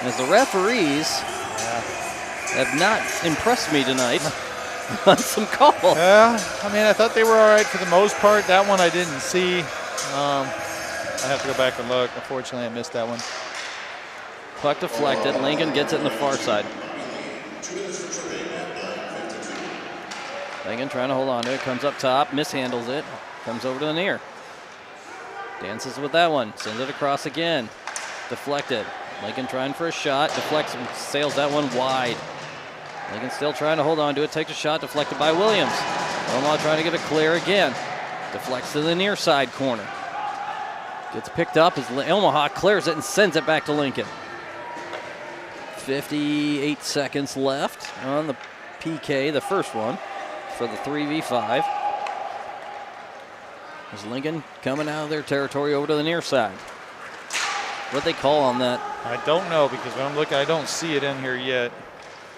As the referees have not impressed me tonight. On some calls. Yeah, I mean, I thought they were all right for the most part. That one I didn't see. I have to go back and look. Unfortunately, I missed that one. Puck deflected. Lincoln gets it in the far side. Lincoln trying to hold on to it. Comes up top, mishandles it. Comes over to the near. Dances with that one. Sends it across again. Deflected. Lincoln trying for a shot. Deflects and sails that one wide. Lincoln still trying to hold on to it. Takes a shot, deflected by Williams. Omaha trying to get it clear again. Deflects to the near side corner. Gets picked up as Omaha clears it and sends it back to Lincoln. 58 seconds left on the PK, the first one, for the 3v5. As Lincoln coming out of their territory over to the near side. What'd they call on that? I don't know, because when I'm looking, I don't see it in here yet.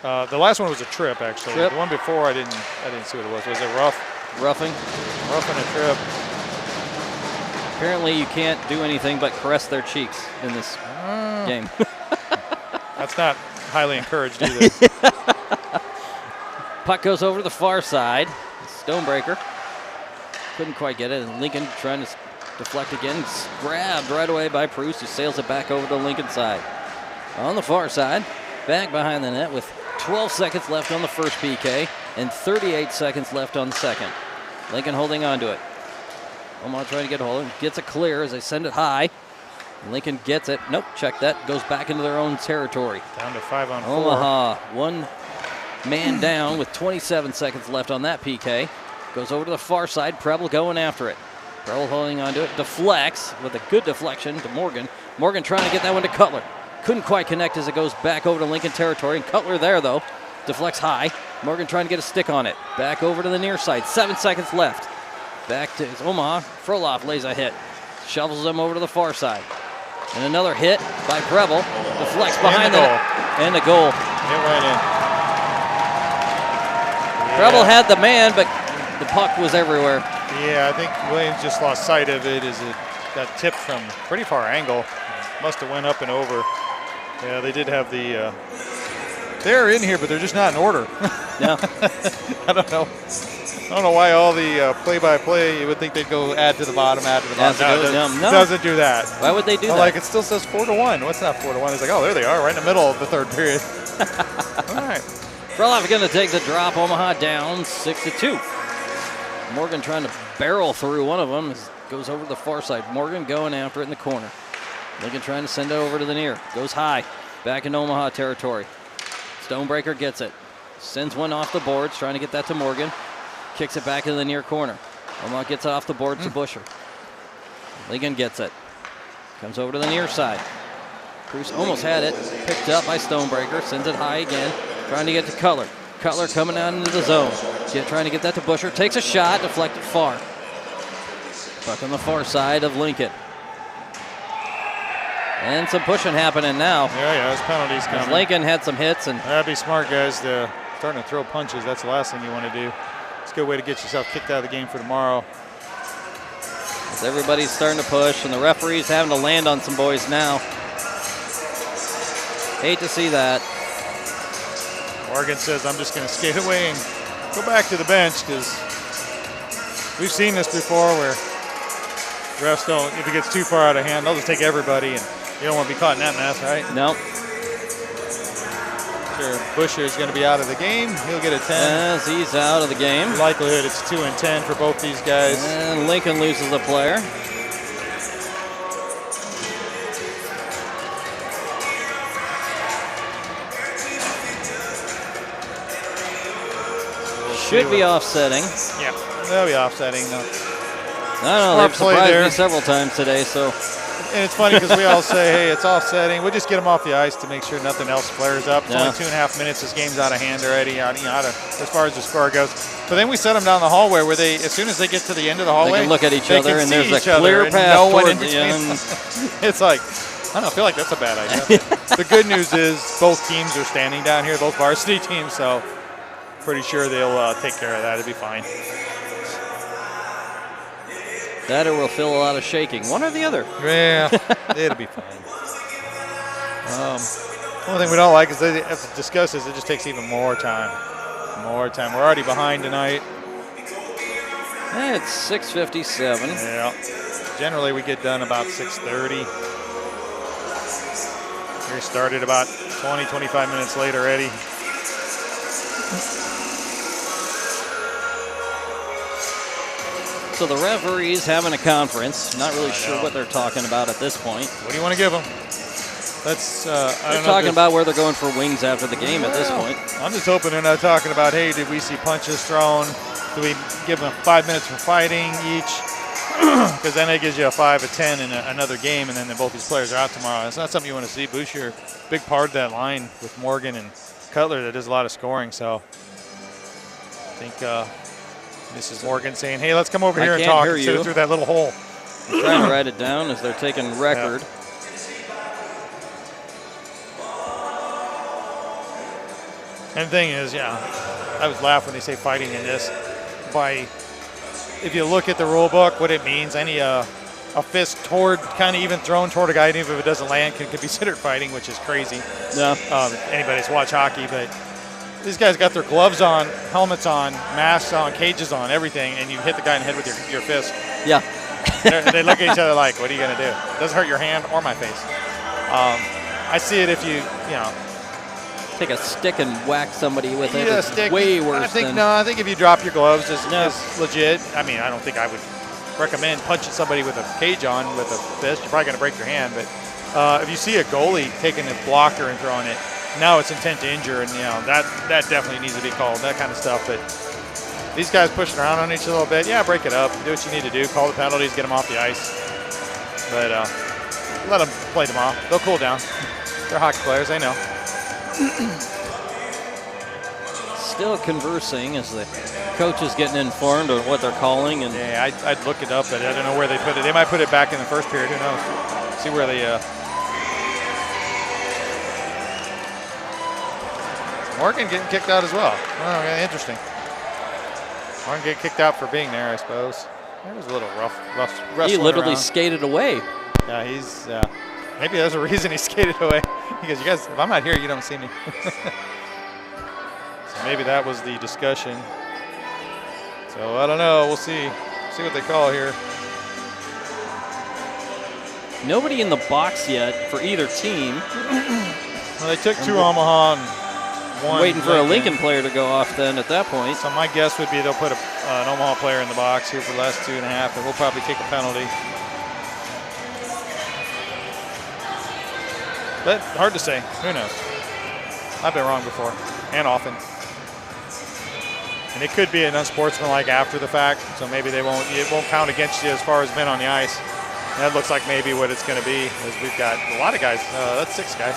The last one was a trip, actually. Trip. The one before, I didn't see what it was. Was it rough? Roughing. Roughing a trip. Apparently, you can't do anything but caress their cheeks in this game. That's not highly encouraged either. Puck goes over to the far side. Stonebreaker couldn't quite get it, and Lincoln trying to Deflect again. It's grabbed right away by Bruce, who sails it back over to Lincoln side. On the far side, back behind the net with 12 seconds left on the first PK and 38 seconds left on the second. Lincoln holding on to it. Omaha trying to get a hold of it. Gets it clear as they send it high. Lincoln gets it. Nope, check that. Goes back into their own territory. Down to 5 on 4. Omaha, one man down with 27 seconds left on that PK. Goes over to the far side. Preble going after it. Preble holding on to it. Deflects with a good deflection to Morgan. Morgan trying to get that one to Cutler. Couldn't quite connect as it goes back over to Lincoln territory. And Cutler there, though. Deflects high. Morgan trying to get a stick on it. Back over to the near side. 7 seconds left. Back to Omaha. Froloff lays a hit. Shovels them over to the far side. And another hit by Preble. Deflects behind the net. And the goal. It went in. Preble had the man, but the puck was everywhere. Yeah, I think Williams just lost sight of it as it got tipped from pretty far angle. Must have went up and over. Yeah, they did have the... they're in here, but they're just not in order. Yeah. I don't know. I don't know why all the play-by-play, you would think they'd go add to the bottom, add to the bottom. No, it doesn't do that. Why would they do that? Like, it still says 4-1. What's not 4-1? It's like, oh, there they are, right in the middle of the third period. All right. Froloff going to take the drop. Omaha down 6-2. Morgan trying to barrel through one of them. Goes over to the far side. Morgan going after it in the corner. Lincoln trying to send it over to the near. Goes high. Back in Omaha territory. Stonebreaker gets it. Sends one off the boards. Trying to get that to Morgan. Kicks it back in the near corner. Omaha gets it off the boards to Busher. Lincoln gets it. Comes over to the near side. Bruce almost had it. Picked up by Stonebreaker. Sends it high again. Trying to get to Cutler. Cutler coming out into the zone. Trying to get that to Busher. Takes a shot. Deflected far. Buck on the far side of Lincoln. And some pushing happening now. Yeah, there's penalties coming. Lincoln had some hits. And that'd be smart, guys, to starting to throw punches. That's the last thing you want to do. It's a good way to get yourself kicked out of the game for tomorrow. As everybody's starting to push, and the referee's having to land on some boys now. Hate to see that. Morgan says, I'm just going to skate away and go back to the bench, because we've seen this before where refs don't, if it gets too far out of hand, they'll just take everybody, and you don't want to be caught in that mess, right? No. Sure, Busher is going to be out of the game. He'll get a 10. As he's out of the game. Likelihood it's 2 and 10 for both these guys. And Lincoln loses a player. Should be offsetting. Yeah, they'll be offsetting. No, they've surprised me several times today. So, and it's funny because we all say, hey, it's offsetting. We'll just get them off the ice to make sure nothing else flares up. It's only 2.5 minutes. This game's out of hand already, as far as the score goes. But then we set them down the hallway where they, as soon as they get to the end of the hallway, they can look at each other, and there's a clear path no one in between between. It's like, I don't feel like that's a bad idea. The good news is both teams are standing down here, both varsity teams, so pretty sure they'll take care of that. It'll be fine. That or we'll feel a lot of shaking. One or the other. Yeah, it'll be fine. One thing we don't like is they have to discuss this. It just takes even more time. More time. We're already behind tonight. It's 6:57. Yeah. Generally, we get done about 6:30. We started about 20, 25 minutes late already. So the referee's having a conference. Not really sure what they're talking about at this point. What do you want to give them? That's they're talking about where they're going for wings after the game at this point. I'm just hoping they're not talking about, hey, did we see punches thrown? Do we give them 5 minutes for fighting each? Because then it gives you a 5, a 10 in another game, and then both these players are out tomorrow. It's not something you want to see. Boucher, big part of that line with Morgan and Cutler that does a lot of scoring. So I think Mrs. Morgan saying, hey, let's come over here and talk instead of through that little hole. I'm trying to write it down as they're taking record. Yeah. And the thing is, I was laughing when they say fighting in this. If you look at the rule book, what it means, any a fist toward, kind of even thrown toward a guy, even if it doesn't land, can be considered fighting, which is crazy. Yeah. Anybody that's watched hockey, but these guys got their gloves on, helmets on, masks on, cages on, everything, and you hit the guy in the head with your fist. Yeah. They look at each other like, what are you going to do? It doesn't hurt your hand or my face. I see it if you know. Take a stick and whack somebody with it. Yeah, It's stick. way worse I think if you drop your gloves, it's legit. I mean, I don't think I would recommend punching somebody with a cage on with a fist. You're probably going to break your hand. But if you see a goalie taking a blocker and throwing it, now it's intent to injure, and that definitely needs to be called. That kind of stuff. But these guys pushing around on each other a little bit, break it up, do what you need to do, call the penalties, get them off the ice. But let them play tomorrow. They'll cool down. They're hockey players, they know. Still conversing as the coach is getting informed of what they're calling. And yeah, I'd look it up, but I don't know where they put it. They might put it back in the first period. Who knows? See where they. Morgan getting kicked out as well. Oh, yeah, interesting. Morgan get kicked out for being there, I suppose. It was a little rough. He literally around. Skated away. Yeah, he's. Maybe there's a reason he skated away. Because you guys, if I'm not here, you don't see me. So maybe that was the discussion. So I don't know. We'll see. See what they call here. Nobody in the box yet for either team. Well, they took two Omaha and one. Waiting for a Lincoln player to go off then at that point. So my guess would be they'll put an Omaha player in the box here for the last 2.5, and we'll probably take a penalty. But hard to say. Who knows? I've been wrong before, and often. And it could be an unsportsmanlike after the fact, so maybe it won't count against you as far as men on the ice. And that looks like maybe what it's going to be, is we've got a lot of guys. That's 6 guys.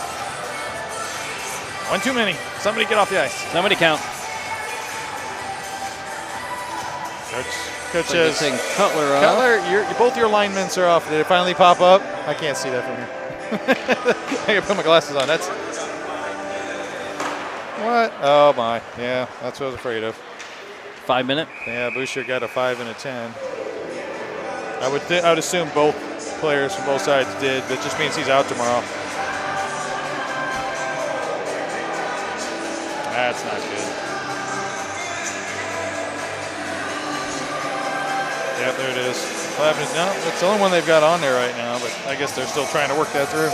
One too many. Somebody get off the ice. Somebody count. Coach says, Cutler off. Cutler, both your linemen are off. Did it finally pop up? I can't see that from here. I gotta put my glasses on. That's what? Oh my! Yeah, that's what I was afraid of. 5 minute. Yeah, Boucher got a 5 and a 10. I would assume both players from both sides did. That just means he's out tomorrow. That's not good. Yep, there it is. 11 is no, it's the only one they've got on there right now, but I guess they're still trying to work that through.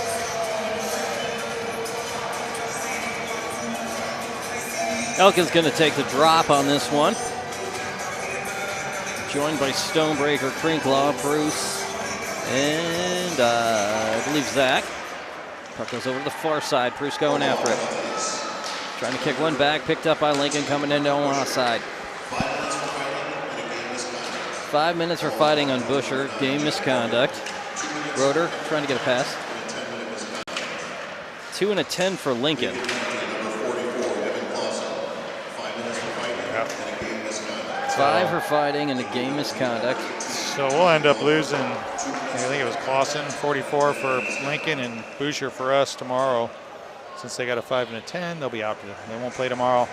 Elkin's going to take the drop on this one. Joined by Stonebreaker, Crinklaw, Bruce, and I believe Zach. Puck goes over to the far side. Bruce going after it. Trying to kick one back, picked up by Lincoln, coming into Omaha side. 5 minutes for fighting on Busher. Game misconduct. Roeder trying to get a pass. 2 and a 10 for Lincoln. Yep. 5 for fighting and a game misconduct. So we'll end up losing, I think it was Clausen, 44 for Lincoln, and Boucher for us tomorrow. Since they got a 5 and a 10, they'll be out. They won't play tomorrow.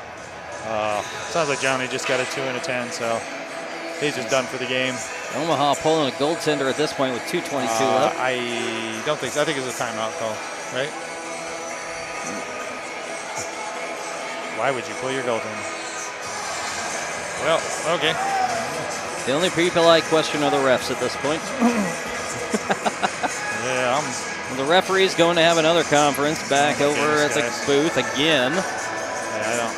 Sounds like Johnny just got a 2 and a 10, so he's just done for the game. Omaha pulling a goaltender at this point with 2:22 left. I don't think so. I think it's a timeout call, right? Why would you pull your goaltender? Well, okay. The only people I question are the refs at this point. Yeah, The referee's going to have another conference back over at the booth again. Yeah,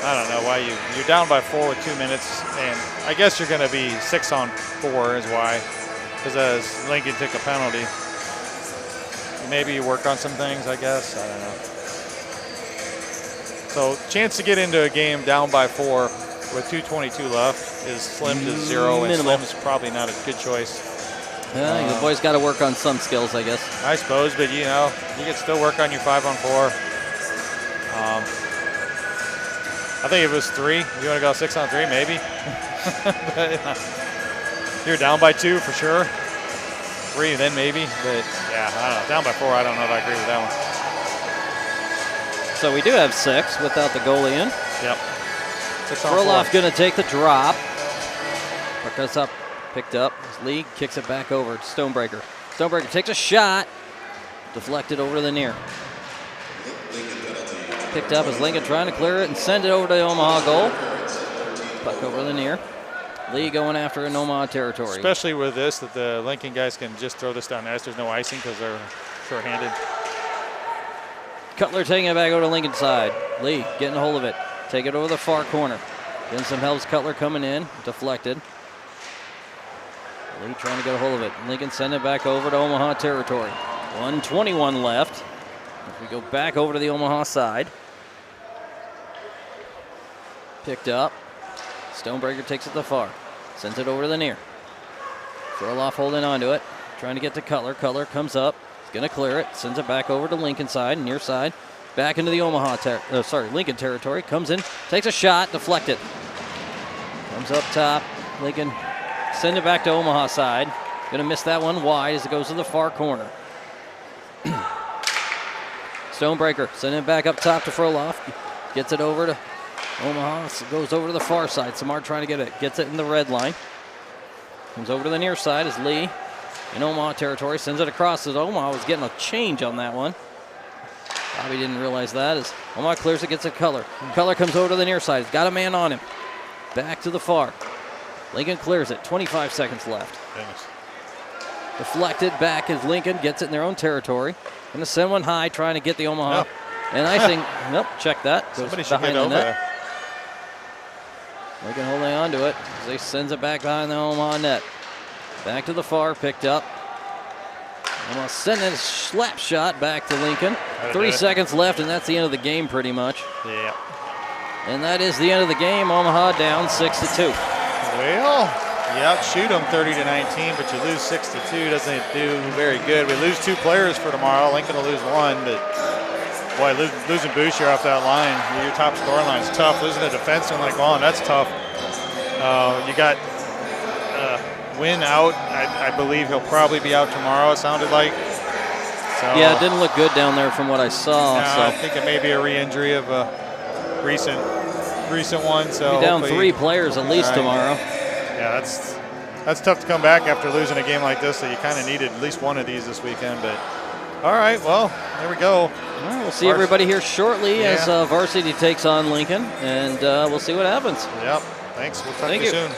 I don't know why you're down by 4 with 2 minutes, and I guess you're going to be 6 on 4 is why, because as Lincoln took a penalty, maybe you work on some things. I guess I don't know. So chance to get into a game down by 4 with 2:22 left is slim to 0, and slim's probably not a good choice. Yeah, the boys got to work on some skills, I guess. I suppose, but you can still work on your 5 on 4. I think if it was 3, you want to go 6 on 3, maybe. But, you're down by 2 for sure. 3, then maybe. But yeah, I don't know. Down by 4, I don't know if I agree with that one. So we do have 6 without the goalie in. Yep. 6 on Furloff 4. going to take the drop. Puck goes up, picked up. Lee kicks it back over to Stonebreaker. Stonebreaker takes a shot. Deflected over to the near. Picked up as Lincoln trying to clear it and send it over to the Omaha goal. Puck over the near. Lee going after in Omaha territory. Especially with this, that the Lincoln guys can just throw this down the ice. There's no icing because they're short-handed. Cutler taking it back over to Lincoln side. Lee getting a hold of it. Take it over the far corner. Getting some help. Cutler coming in. Deflected. Lee trying to get a hold of it. Lincoln sending it back over to Omaha territory. 1:21 left. If we go back over to the Omaha side. Picked up. Stonebreaker takes it to the far. Sends it over to the near. Froloff holding onto it. Trying to get to Cutler. Cutler comes up. He's going to clear it. Sends it back over to Lincoln side, near side. Back into the Lincoln territory. Comes in. Takes a shot. Deflected. Comes up top. Lincoln send it back to Omaha side. Going to miss that one wide as it goes to the far corner. Stonebreaker sending it back up top to Froloff. Gets it over to Omaha. So goes over to the far side. Samar trying to get it. Gets it in the red line. Comes over to the near side as Lee in Omaha territory. Sends it across as Omaha was getting a change on that one. Bobby didn't realize that as Omaha clears it, gets a Cutler. Cutler comes over to the near side. He's got a man on him. Back to the far. Lincoln clears it. 25 seconds left. Goodness. Deflected back as Lincoln gets it in their own territory. Going to send one high, trying to get the Omaha. Nope. And icing. Nope, check that. Goes Somebody should behind get the over net. there. Lincoln holding on to it as they sends it back behind the Omaha net. Back to the far, picked up. Omaha sending a slap shot back to Lincoln. 3 seconds left, and that's the end of the game pretty much. Yeah. And that is the end of the game. Omaha down 6-2. Well, you outshoot them 30-19, but you lose 6-2. Doesn't do very good. We lose 2 players for tomorrow. Lincoln will lose 1, but boy, losing Boucher off that line, your top scoring line is tough. Losing a defenseman like Vaughn, that's tough. You got Wynn out. I believe he'll probably be out tomorrow, it sounded like. So, yeah, it didn't look good down there from what I saw. No, so. I think it may be a re-injury of a recent one. So be down 3 players at least tomorrow. Yeah, that's tough to come back after losing a game like this. So you kind of needed at least one of these this weekend. But all right, well, there we go. All right, we'll see everybody here shortly as Varsity takes on Lincoln, and we'll see what happens. Yep. Thanks. We'll talk to you soon.